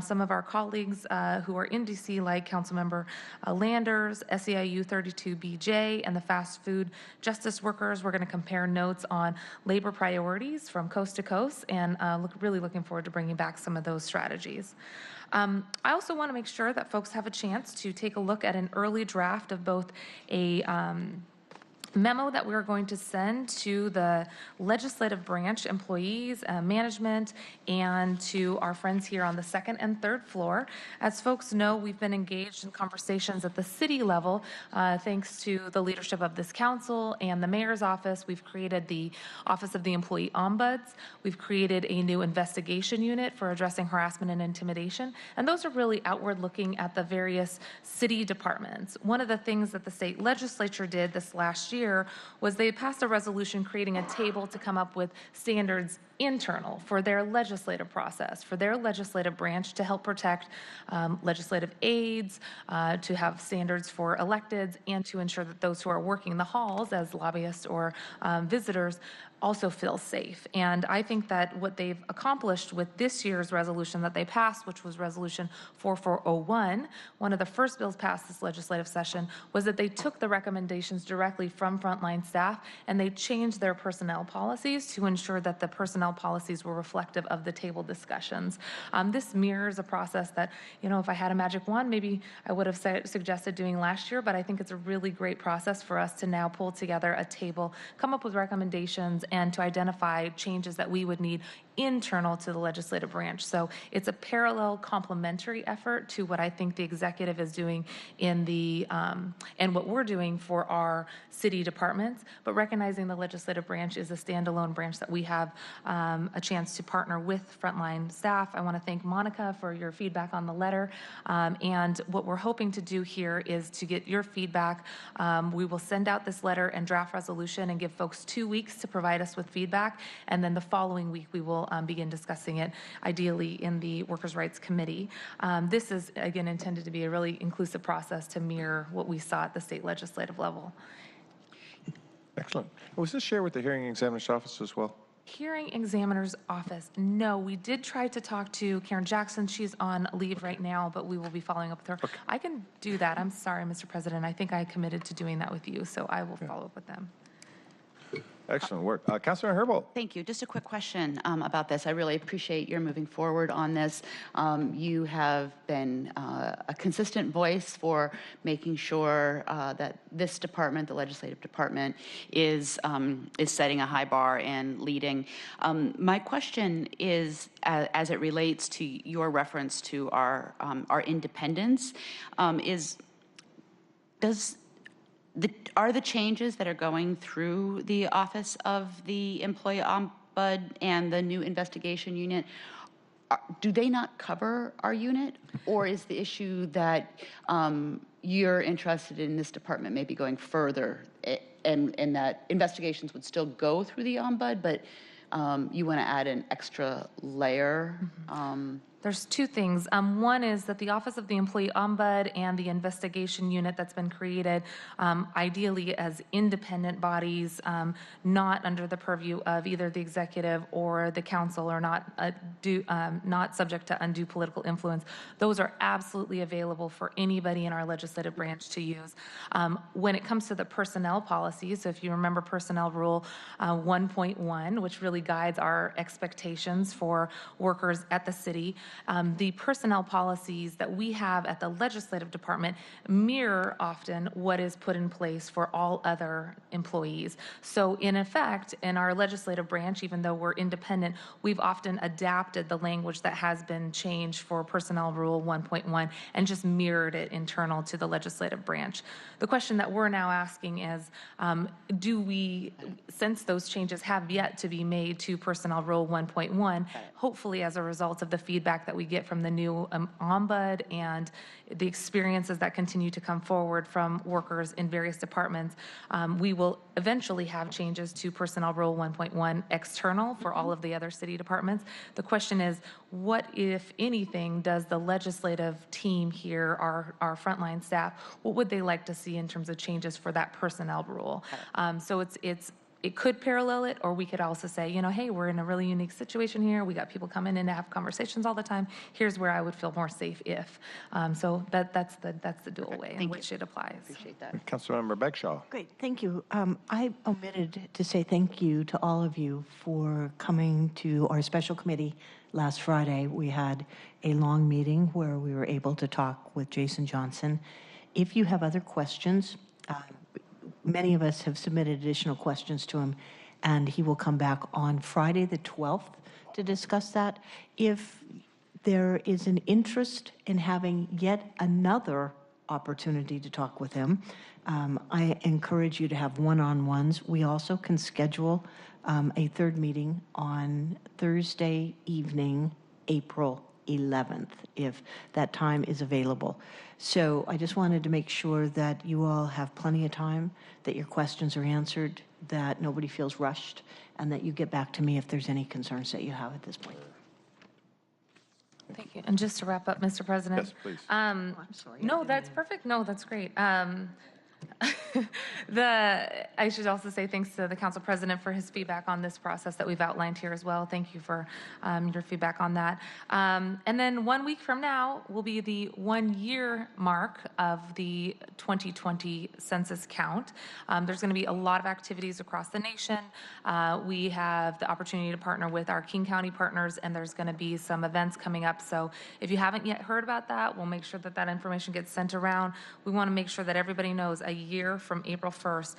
some of our colleagues who are in DC, like Councilmember Landers, SEIU 32BJ, and the fast food justice workers. We're going to compare notes on labor priorities from coast to coast, and really looking forward to bringing back some of those strategies. I also want to make sure that folks have a chance to take a look at an early draft of both a memo that we're going to send to the legislative branch employees, management, and to our friends here on the second and third floor. As folks know, we've been engaged in conversations at the city level, thanks to the leadership of this council and the mayor's office. We've created the Office of the Employee Ombuds. We've created a new investigation unit for addressing harassment and intimidation. And those are really outward looking at the various city departments. One of the things that the state legislature did this last year was they passed a resolution creating a table to come up with standards internal for their legislative process, for their legislative branch to help protect legislative aides, to have standards for electeds, and to ensure that those who are working the halls as lobbyists or visitors also feel safe. And I think that what they've accomplished with this year's resolution that they passed, which was Resolution 4401, one of the first bills passed this legislative session, was that they took the recommendations directly from frontline staff and they changed their personnel policies to ensure that the personnel policies were reflective of the table discussions. This mirrors a process that, if I had a magic wand, maybe I would have suggested doing last year, but I think it's a really great process for us to now pull together a table, come up with recommendations, and to identify changes that we would need internal to the legislative branch. So it's a parallel complementary effort to what I think the executive is doing in the, and what we're doing for our city departments, but recognizing the legislative branch is a standalone branch that we have a chance to partner with frontline staff. I want to thank Monica for your feedback on the letter. And what we're hoping to do here is to get your feedback. We will send out this letter and draft resolution and give folks 2 weeks to provide us with feedback. And then the following week, we will begin discussing it, ideally in the Workers' Rights Committee. This is, again, intended to be a really inclusive process to mirror what we saw at the state legislative level. Excellent. Was this shared with the hearing examiner's office as well? Hearing examiner's office, no. We did try to talk to Karen Jackson. She's on leave right now, but we will be following up with her. Okay. I can do that. I'm sorry, Mr. President. I think I committed to doing that with you, so I will follow up with them. Excellent work. Councilor Herbold. Thank you. Just a quick question about this. I really appreciate your moving forward on this. You have been a consistent voice for making sure that this department, the legislative department, is setting a high bar and leading. My question is, as it relates to your reference to our independence, are the changes that are going through the Office of the Employee Ombudsman and the new investigation unit, do they not cover our unit? Or is the issue that you're interested in this department maybe going further and that investigations would still go through the Ombudsman, but you want to add an extra layer? There's two things. One is that the Office of the Employee Ombudsman and the investigation unit that's been created, ideally as independent bodies, not under the purview of either the executive or the council, or not subject to undue political influence. Those are absolutely available for anybody in our legislative branch to use. When it comes to the personnel policies, so if you remember Personnel Rule 1.1, which really guides our expectations for workers at the city, the personnel policies that we have at the legislative department mirror often what is put in place for all other employees. So in effect, in our legislative branch, even though we're independent, we've often adapted the language that has been changed for Personnel Rule 1.1 and just mirrored it internal to the legislative branch. The question that we're now asking is, do we, since those changes have yet to be made to Personnel Rule 1.1, hopefully as a result of the feedback that we get from the new Ombudsman and the experiences that continue to come forward from workers in various departments, we will eventually have changes to Personnel Rule 1.1 external for all of the other city departments. The question is, what, if anything, does the legislative team here, our frontline staff, what would they like to see in terms of changes for that personnel rule? So it could parallel it, or we could also say, hey, we're in a really unique situation here. We got people coming in to have conversations all the time. Here's where I would feel more safe if. So that's the dual way in which it applies. Appreciate that. Councilmember Begshaw. Great, thank you. I omitted to say thank you to all of you for coming to our special committee last Friday. We had a long meeting where we were able to talk with Jason Johnson. If you have other questions, many of us have submitted additional questions to him, and he will come back on Friday the 12th to discuss that. If there is an interest in having yet another opportunity to talk with him, I encourage you to have one-on-ones. We also can schedule a third meeting on Thursday evening, April 11th, if that time is available. So I just wanted to make sure that you all have plenty of time, that your questions are answered, that nobody feels rushed, and that you get back to me if there's any concerns that you have at this point. Thank you. And just to wrap up, Mr. President. Yes, please. I'm sorry. No, that's perfect. No, that's great. I should also say thanks to the council president for his feedback on this process that we've outlined here as well. Thank you for your feedback on that. And then 1 week from now will be the 1 year mark of the 2020 census count. There's going to be a lot of activities across the nation. We have the opportunity to partner with our King County partners, and there's going to be some events coming up. So if you haven't yet heard about that, we'll make sure that that information gets sent around. We want to make sure that everybody knows a year from April 1st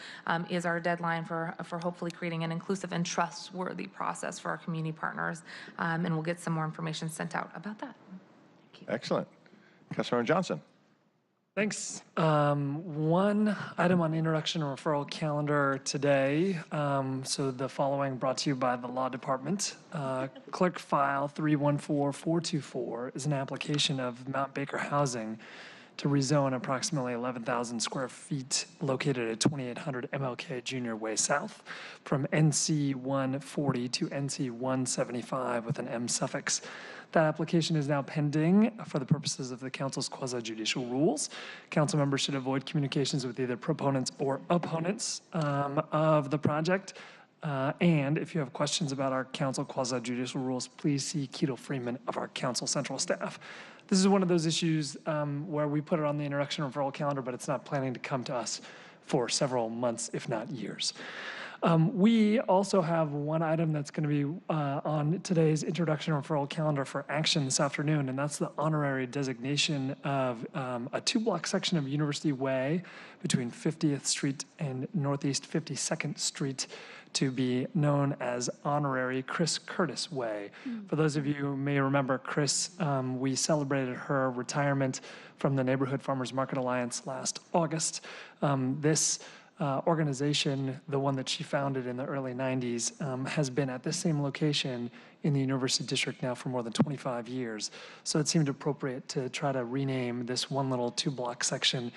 is our deadline for hopefully creating an inclusive and trustworthy process for our community partners. And we'll get some more information sent out about that. Excellent. Councilmember Johnson. Thanks. One item on the introduction and referral calendar today. So the following brought to you by the Law Department. Clerk file 314424 is an application of Mount Baker Housing to rezone approximately 11,000 square feet located at 2800 MLK Junior Way South from NC 140 to NC 175 with an M suffix. That application is now pending for the purposes of the council's quasi-judicial rules. Council members should avoid communications with either proponents or opponents of the project. And if you have questions about our council quasi-judicial rules, please see Keto Freeman of our council central staff. This is one of those issues where we put it on the introduction referral calendar, but it's not planning to come to us for several months, if not years. We also have one item that's going to be on today's introduction referral calendar for action this afternoon, and that's the honorary designation of a 2-block section of University Way between 50th Street and Northeast 52nd Street to be known as Honorary Chris Curtis Way. For those of you who may remember Chris, we celebrated her retirement from the Neighborhood Farmers Market Alliance last August. This organization, the one that she founded in the early 90s, has been at the same location in the University District now for more than 25 years. So it seemed appropriate to try to rename this one little 2-block section,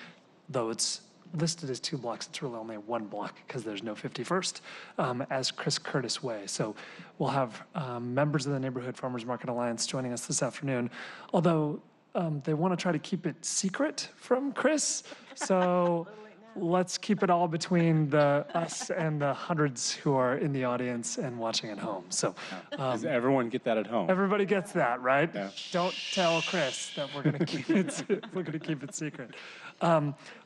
though it's listed as 2 blocks, it's really only 1 block because there's no 51st, as Chris Curtis Way. So we'll have members of the Neighborhood Farmers Market Alliance joining us this afternoon, although they want to try to keep it secret from Chris. So let's keep it all between us and the hundreds who are in the audience and watching at home. So Does everyone get that at home? everybody gets that, right? Yeah. Don't tell Chris that we're going to keep it secret.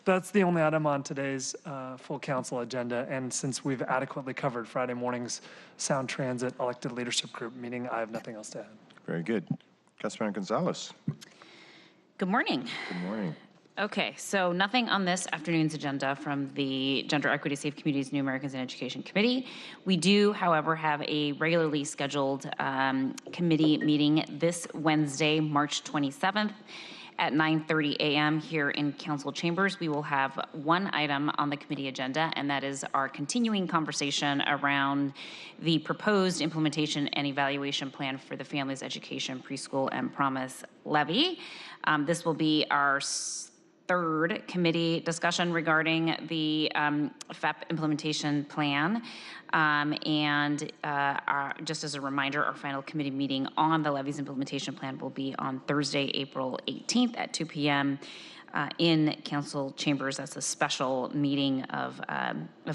That's the only item on today's full council agenda. And since we've adequately covered Friday morning's Sound Transit Elected Leadership Group meeting, I have nothing else to add. Very good. Councilmember Gonzalez. Good morning. Good morning. Okay, so nothing on this afternoon's agenda from the Gender Equity Safe Communities New Americans in Education Committee. We do, however, have a regularly scheduled committee meeting this Wednesday, March 27th at 9:30 a.m. here in council chambers. We will have one item on the committee agenda, and that is our continuing conversation around the proposed implementation and evaluation plan for the Families Education Preschool and Promise Levy. This will be our third committee discussion regarding the FEP implementation plan. Just as a reminder, our final committee meeting on the levy's implementation plan will be on Thursday, April 18th at 2 p.m. In council chambers. That's a special meeting of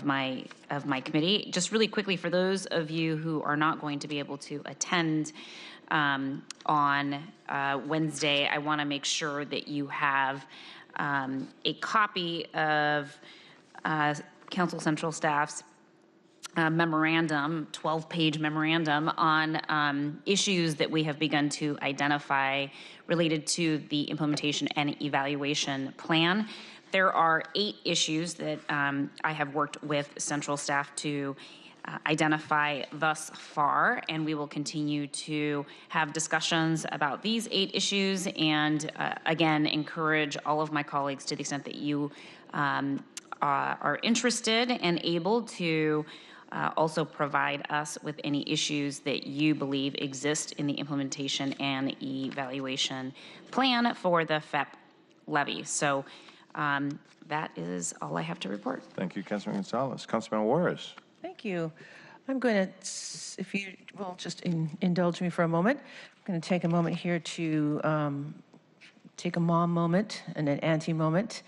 my committee. Just really quickly, for those of you who are not going to be able to attend on Wednesday, I want to make sure that you have a copy of Council Central staff's memorandum, 12-page memorandum on issues that we have begun to identify related to the implementation and evaluation plan. There are 8 issues that I have worked with Central staff to identify thus far, and we will continue to have discussions about these 8 issues and again encourage all of my colleagues, to the extent that you are interested and able to Also provide us with any issues that you believe exist in the implementation and evaluation plan for the FEP levy. So that is all I have to report. Thank you, Councilman Gonzalez. Councilman Juarez. Thank you. I'm going to, if you will just indulge me for a moment, I'm going to take a moment here to take a mom moment and an auntie moment.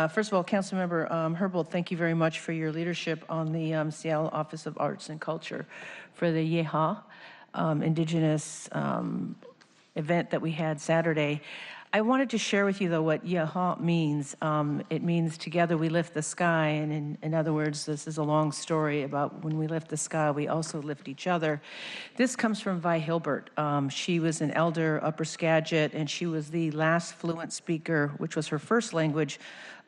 First of all, Councilmember Herbold, thank you very much for your leadership on the Seattle Office of Arts and Culture for the Yeha Indigenous event that we had Saturday. I wanted to share with you, though, what Yeha means. It means together we lift the sky, and in other words, this is a long story about when we lift the sky, we also lift each other. This comes from Vi Hilbert. She was an elder, Upper Skagit, and she was the last fluent speaker, which was her first language,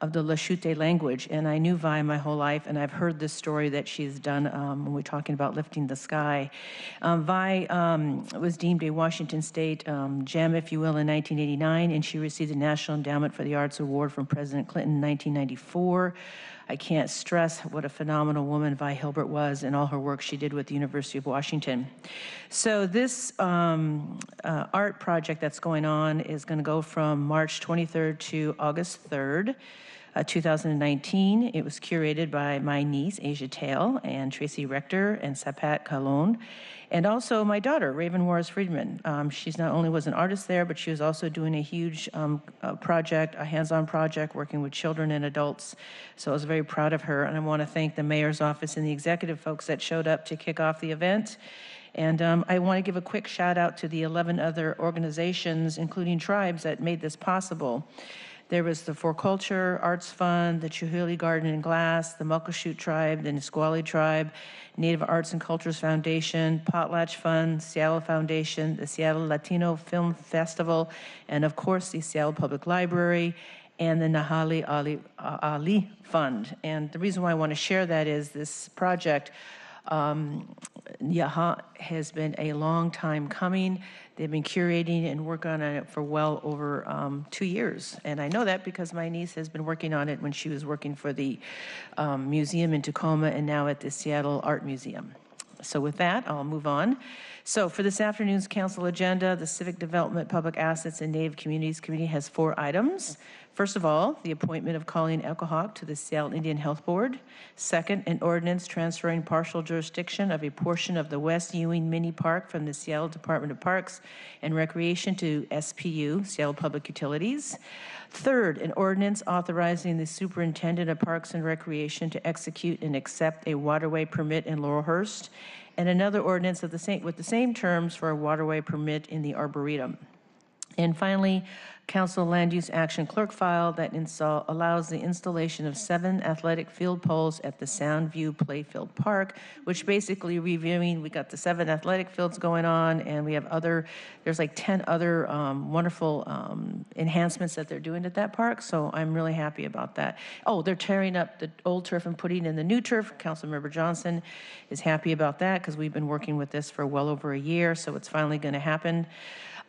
of the Lashute language. And I knew Vi my whole life, and I've heard this story that she's done when we're talking about lifting the sky. Vi was deemed a Washington State gem, if you will, in 1989, and she received the National Endowment for the Arts Award from President Clinton in 1994. I can't stress what a phenomenal woman Vi Hilbert was and all her work she did with the University of Washington. So this art project that's going on is going to go from March 23rd to August 3rd. 2019. It was curated by my niece, Asia Tail, and Tracy Rector, and Sapat Kalon, and also my daughter, Raven Juarez Friedman. She's not only was an artist there, but she was also doing a huge project, a hands-on project, working with children and adults. So I was very proud of her, and I want to thank the mayor's office and the executive folks that showed up to kick off the event. And I want to give a quick shout out to the 11 other organizations, including tribes, that made this possible. There was the For Culture Arts Fund, the Chihuly Garden and Glass, the Muckleshoot Tribe, the Nisqually Tribe, Native Arts and Cultures Foundation, Potlatch Fund, Seattle Foundation, the Seattle Latino Film Festival, and of course the Seattle Public Library, and the Nahali Ali Fund. And the reason why I want to share that is this project, Yaha, has been a long time coming. They've been curating and working on it for well over 2 years. And I know that because my niece has been working on it when she was working for the museum in Tacoma and now at the Seattle Art Museum. So with that, I'll move on. So for this afternoon's council agenda, the Civic Development, Public Assets, and Native Communities Committee has 4 items. First of all, the appointment of Colleen Elkahawk to the Seattle Indian Health Board. Second, an ordinance transferring partial jurisdiction of a portion of the West Ewing Mini Park from the Seattle Department of Parks and Recreation to SPU, Seattle Public Utilities. Third, an ordinance authorizing the Superintendent of Parks and Recreation to execute and accept a waterway permit in Laurelhurst, and another ordinance with the same terms for a waterway permit in the Arboretum. And finally, Council Land Use Action Clerk File that allows the installation of 7 athletic field poles at the Soundview Playfield Park, which basically reviewing, we got the 7 athletic fields going on, and we have there's like 10 other wonderful enhancements that they're doing at that park, so I'm really happy about that. Oh, they're tearing up the old turf and putting in the new turf. Councilmember Johnson is happy about that because we've been working with this for well over a year, so it's finally going to happen.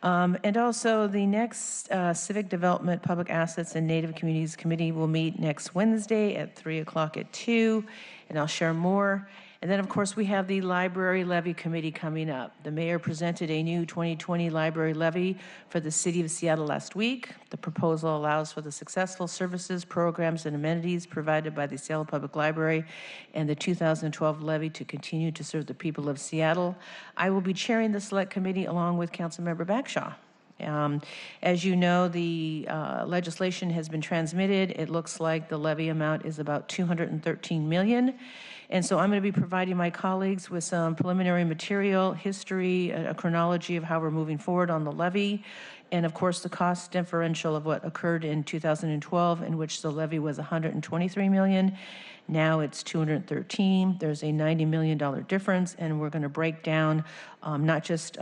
And also, the next Civic Development, Public Assets, and Native Communities Committee will meet next Wednesday at 3 o'clock at 2, and I'll share more. And then, of course, we have the Library Levy Committee coming up. The mayor presented a new 2020 library levy for the city of Seattle last week. The proposal allows for the successful services, programs, and amenities provided by the Seattle Public Library and the 2012 levy to continue to serve the people of Seattle. I will be chairing the select committee along with Councilmember Bagshaw. As you know, the legislation has been transmitted. It looks like the levy amount is about $213 million. And so I'm going to be providing my colleagues with some preliminary material, history, a chronology of how we're moving forward on the levy, and of course the cost differential of what occurred in 2012, in which the levy was $123 million. Now it's $213. There's a $90 million difference, and we're going to break down not just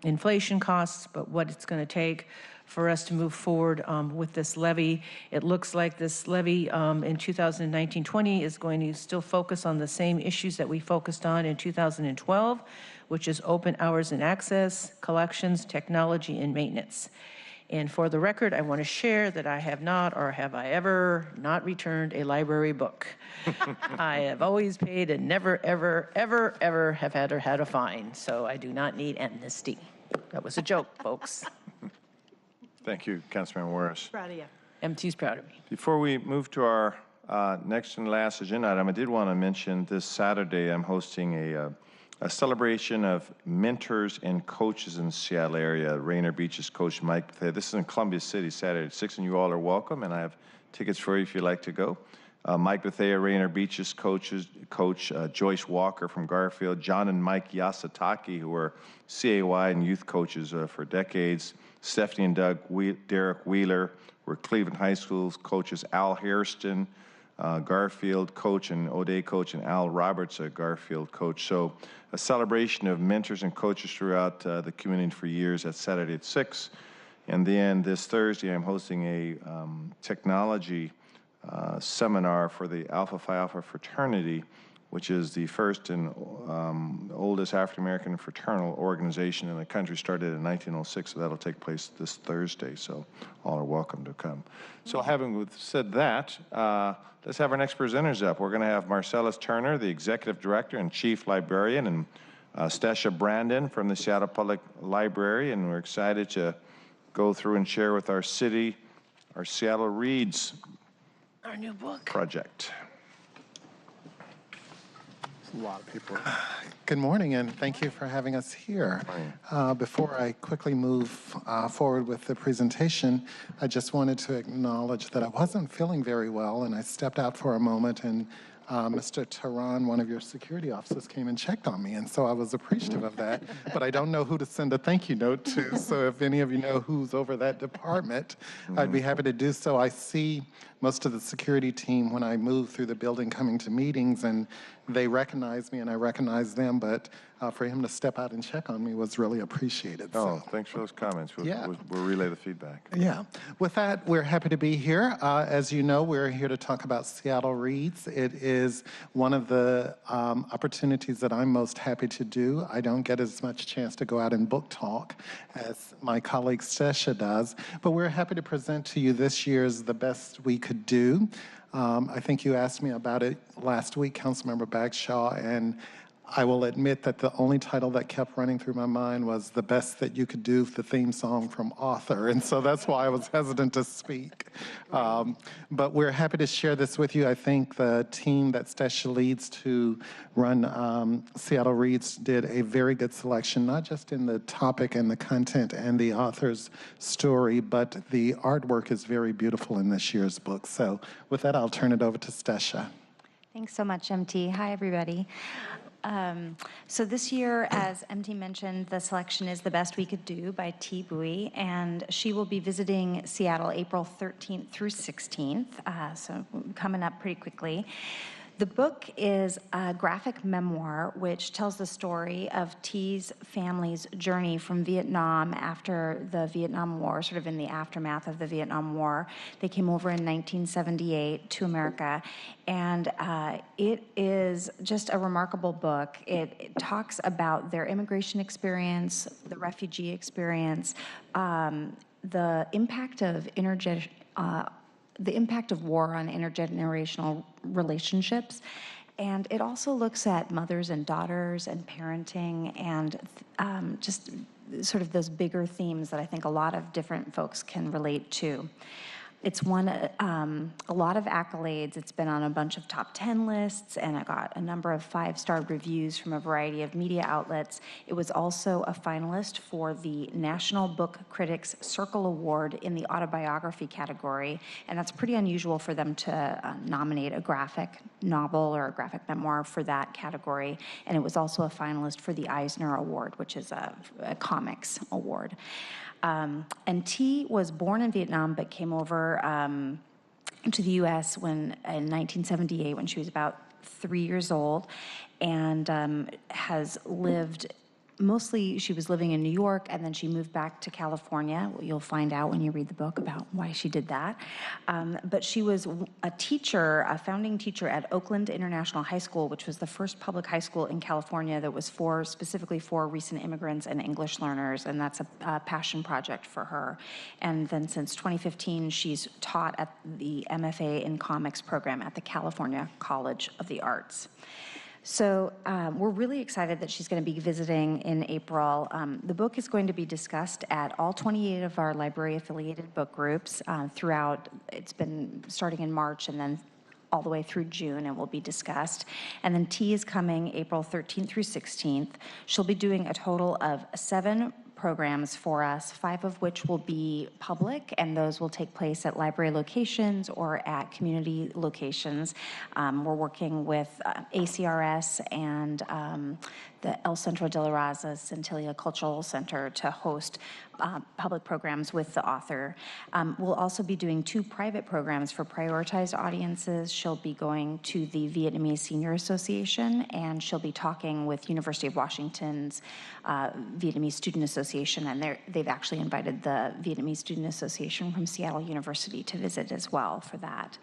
inflation costs, but what it's going to take for us to move forward with this levy. It looks like this levy in 2019-20 is going to still focus on the same issues that we focused on in 2012, which is open hours and access, collections, technology, and maintenance. And for the record, I want to share that I have not, or have I ever, not returned a library book. I have always paid and never, ever, ever, ever have had a fine, so I do not need amnesty. That was a joke, folks. Thank you, Councilmember Morris. Proud of you. MT's proud of me. Before we move to our next and last agenda item, I did want to mention this Saturday I'm hosting a celebration of mentors and coaches in the Seattle area. Rainier Beach's coach Mike Bethea. This is in Columbia City, Saturday at 6, and you all are welcome, and I have tickets for you if you'd like to go. Mike Bethea, Rainier Beach's coach Joyce Walker from Garfield, John and Mike Yasataki, who are CAY and youth coaches for decades, Stephanie and Derek Wheeler were Cleveland High School's coaches, Al Hairston, Garfield coach, and O'Day coach, and Al Roberts, a Garfield coach. So a celebration of mentors and coaches throughout the community for years. That's Saturday at 6. And then this Thursday, I'm hosting a technology seminar for the Alpha Phi Alpha fraternity, which is the first and oldest African-American fraternal organization in the country, started in 1906, so that'll take place this Thursday, so all are welcome to come. So having said that, let's have our next presenters up. We're going to have Marcellus Turner, the Executive Director and Chief Librarian, and Stasha Brandon from the Seattle Public Library, and we're excited to go through and share with our city, our Seattle Reads Our new book. project. A lot of people. Good morning, and thank you for having us here. Before I quickly move forward with the presentation, I just wanted to acknowledge that I wasn't feeling very well, and I stepped out for a moment, and Mr. Tehran, one of your security officers, came and checked on me, and so I was appreciative of that, but I don't know who to send a thank you note to, so if any of you know who's over that department, I'd be happy to do so. I see most of the security team when I move through the building coming to meetings, and they recognize me and I recognize them, but for him to step out and check on me was really appreciated. Oh, thanks for those comments. We'll relay the feedback. Yeah. With that, we're happy to be here. As you know, we're here to talk about Seattle Reads. It is one of the opportunities that I'm most happy to do. I don't get as much chance to go out and book talk as my colleague Sesha does, but we're happy to present to you this year's The Best We Could Do. I think you asked me about it last week, Councilmember Bagshaw, and I will admit that the only title that kept running through my mind was The Best That You Could Do, the theme song from Author, and so that's why I was hesitant to speak. But we're happy to share this with you. I think the team that Stasha leads to run Seattle Reads did a very good selection, not just in the topic and the content and the author's story, but the artwork is very beautiful in this year's book. So with that, I'll turn it over to Stasha. Thanks so much, MT. Hi, everybody. So this year, as MT mentioned, the selection is The Best We Could Do by T. Bowie, and she will be visiting Seattle April 13th through 16th, so coming up pretty quickly. The book is a graphic memoir which tells the story of T's family's journey from Vietnam after the Vietnam War, sort of in the aftermath of the Vietnam War. They came over in 1978 to America, and it is just a remarkable book. It talks about their immigration experience, the refugee experience, the impact of the impact of war on intergenerational relationships. And it also looks at mothers and daughters and parenting and just sort of those bigger themes that I think a lot of different folks can relate to. It's won a lot of accolades. It's been on a bunch of top 10 lists, and it got a number of 5-star reviews from a variety of media outlets. It was also a finalist for the National Book Critics Circle Award in the autobiography category, and that's pretty unusual for them to nominate a graphic novel or a graphic memoir for that category. And it was also a finalist for the Eisner Award, which is a comics award. And T was born in Vietnam, but came over to the U.S. in 1978 when she was about 3 years old, and has lived mostly she was living in New York, and then she moved back to California. You'll find out when you read the book about why she did that. But she was a teacher, a founding teacher at Oakland International High School, which was the first public high school in California that was specifically for recent immigrants and English learners, and that's a passion project for her. And then since 2015, she's taught at the MFA in Comics program at the California College of the Arts. So we're really excited that she's going to be visiting in April. The book is going to be discussed at all 28 of our library-affiliated book groups throughout. It's been starting in March and then all the way through June, and will be discussed. And then T is coming April 13th through 16th. She'll be doing a total of 7 programs for us, 5 of which will be public, and those will take place at library locations or at community locations. We're working with ACRS and the El Centro de la Raza Centilla Cultural Center to host public programs with the author. We'll also be doing 2 private programs for prioritized audiences. She'll be going to the Vietnamese Senior Association, and she'll be talking with University of Washington's Vietnamese Student Association, and they've actually invited the Vietnamese Student Association from Seattle University to visit as well for that.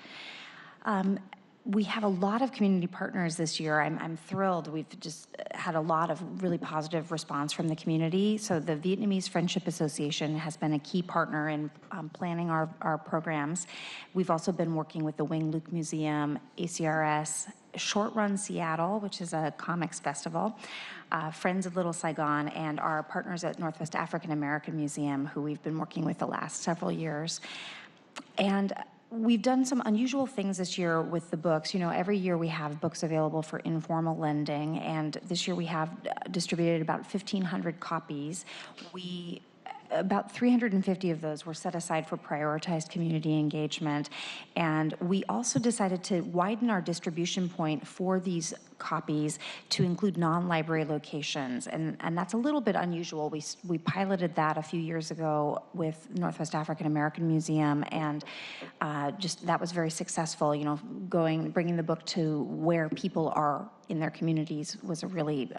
We have a lot of community partners this year. I'm thrilled. We've just had a lot of really positive response from the community. So the Vietnamese Friendship Association has been a key partner in planning our programs. We've also been working with the Wing Luke Museum, ACRS, Short Run Seattle, which is a comics festival, Friends of Little Saigon, and our partners at Northwest African American Museum, who we've been working with the last several years. And we've done some unusual things this year with the books. You know, every year we have books available for informal lending, and this year we have distributed about 1,500 copies. About 350 of those were set aside for prioritized community engagement. And we also decided to widen our distribution point for these copies to include non-library locations. And that's a little bit unusual. We piloted that a few years ago with Northwest African American Museum, and just that was very successful. You know, bringing the book to where people are in their communities was a really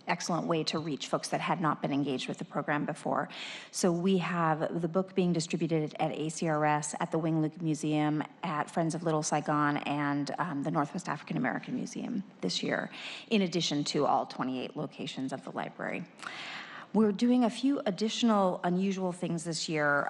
excellent way to reach folks that had not been engaged with the program before. So we have the book being distributed at ACRS, at the Wing Luke Museum, at Friends of Little Saigon, and the Northwest African American Museum this year, in addition to all 28 locations of the library. We're doing a few additional unusual things this year.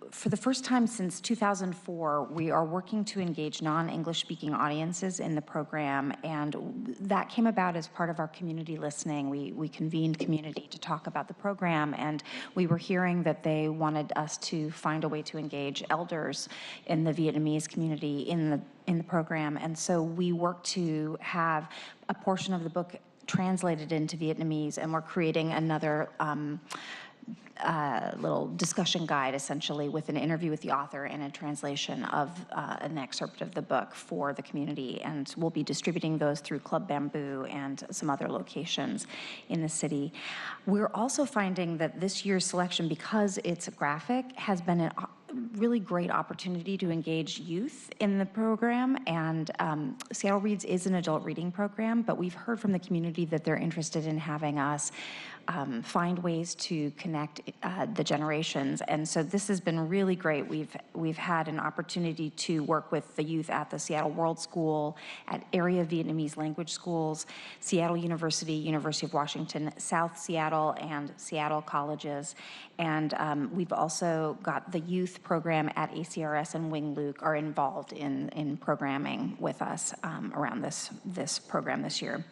For the first time since 2004, we are working to engage non-English speaking audiences in the program, and that came about as part of our community listening. We convened community to talk about the program, and we were hearing that they wanted us to find a way to engage elders in the Vietnamese community in the program. And so we worked to have a portion of the book translated into Vietnamese, and we're creating another little discussion guide, essentially, with an interview with the author and a translation of an excerpt of the book for the community. And we'll be distributing those through Club Bamboo and some other locations in the city. We're also finding that this year's selection, because it's graphic, has been a really great opportunity to engage youth in the program. And Seattle Reads is an adult reading program, but we've heard from the community that they're interested in having us find ways to connect the generations. And so this has been really great. We've had an opportunity to work with the youth at the Seattle World School, at area Vietnamese language schools, Seattle University, University of Washington, South Seattle, and Seattle colleges. And we've also got the youth program at ACRS and Wing Luke are involved in programming with us around this program this year.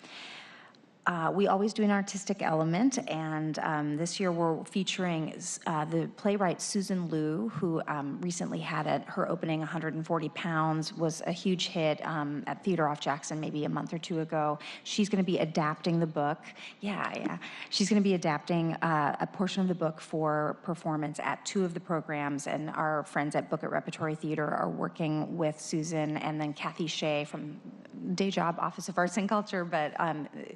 We always do an artistic element, and this year we're featuring the playwright Susan Liu, who recently had her opening 140 Pounds, was a huge hit at Theater Off Jackson maybe a month or two ago. She's going to be adapting the book. Yeah. She's going to be adapting a portion of the book for performance at 2 of the programs, and our friends at Book at Repertory Theater are working with Susan, and then Kathy Shea from day job, Office of Arts and Culture, but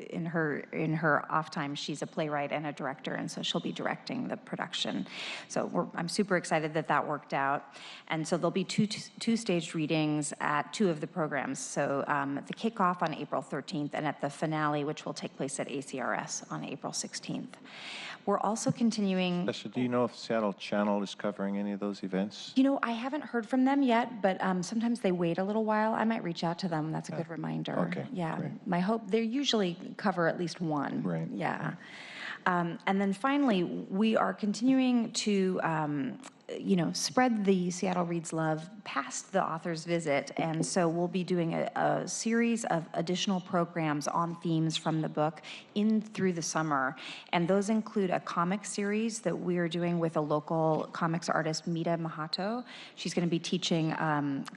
in her off time, she's a playwright and a director, and so she'll be directing the production. So I'm super excited that that worked out. And so there'll be two staged readings at 2 of the programs. So the kickoff on April 13th and at the finale, which will take place at ACRS on April 16th. We're also continuing. Sasha, do you know if Seattle Channel is covering any of those events? You know, I haven't heard from them yet, but sometimes they wait a little while. I might reach out to them. That's a good reminder. Okay, Yeah. great. My hope, they usually cover at least one. Right. Yeah. And then finally, we are continuing to spread the Seattle Reads Love past the author's visit. And so we'll be doing a series of additional programs on themes from the book in through the summer. And those include a comic series that we are doing with a local comics artist, Mita Mahato. She's going to be teaching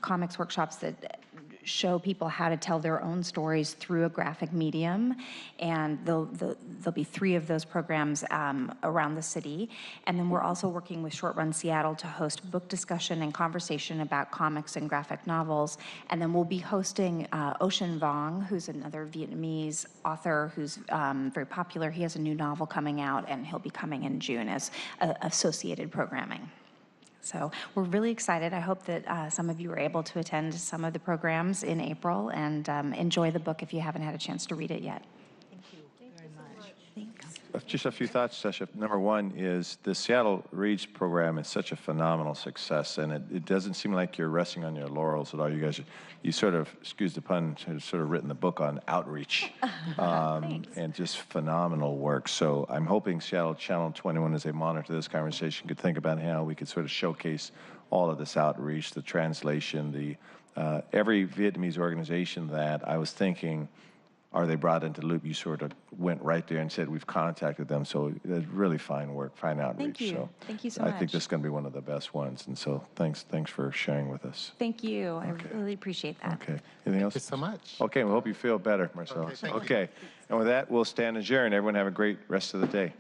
comics workshops that show people how to tell their own stories through a graphic medium. And there'll be 3 of those programs around the city. And then we're also working with Short Run Seattle to host book discussion and conversation about comics and graphic novels. And then we'll be hosting Ocean Vuong, who's another Vietnamese author who's very popular. He has a new novel coming out, and he'll be coming in June as associated programming. So we're really excited. I hope that some of you were able to attend some of the programs in April and enjoy the book if you haven't had a chance to read it yet. Thank you very much. Thanks. Just a few thoughts, Sasha. Number one is the Seattle Reads program is such a phenomenal success, and it doesn't seem like you're resting on your laurels at all. You sort of, excuse the pun, have sort of written the book on outreach, and just phenomenal work. So I'm hoping Seattle Channel 21, as they monitor this conversation, could think about how we could sort of showcase all of this outreach, the translation, every Vietnamese organization that I was thinking, are they brought into loop? You sort of went right there and said, we've contacted them. So it's really fine work, fine outreach. Thank you. So Thank you so I much. think this is going to be one of the best ones. And so thanks for sharing with us. Thank you. I really appreciate that. Okay. Anything else? Thank you so much. Okay, we hope you feel better, Marcellus. Okay. And with that, we'll stand adjourned. Everyone have a great rest of the day.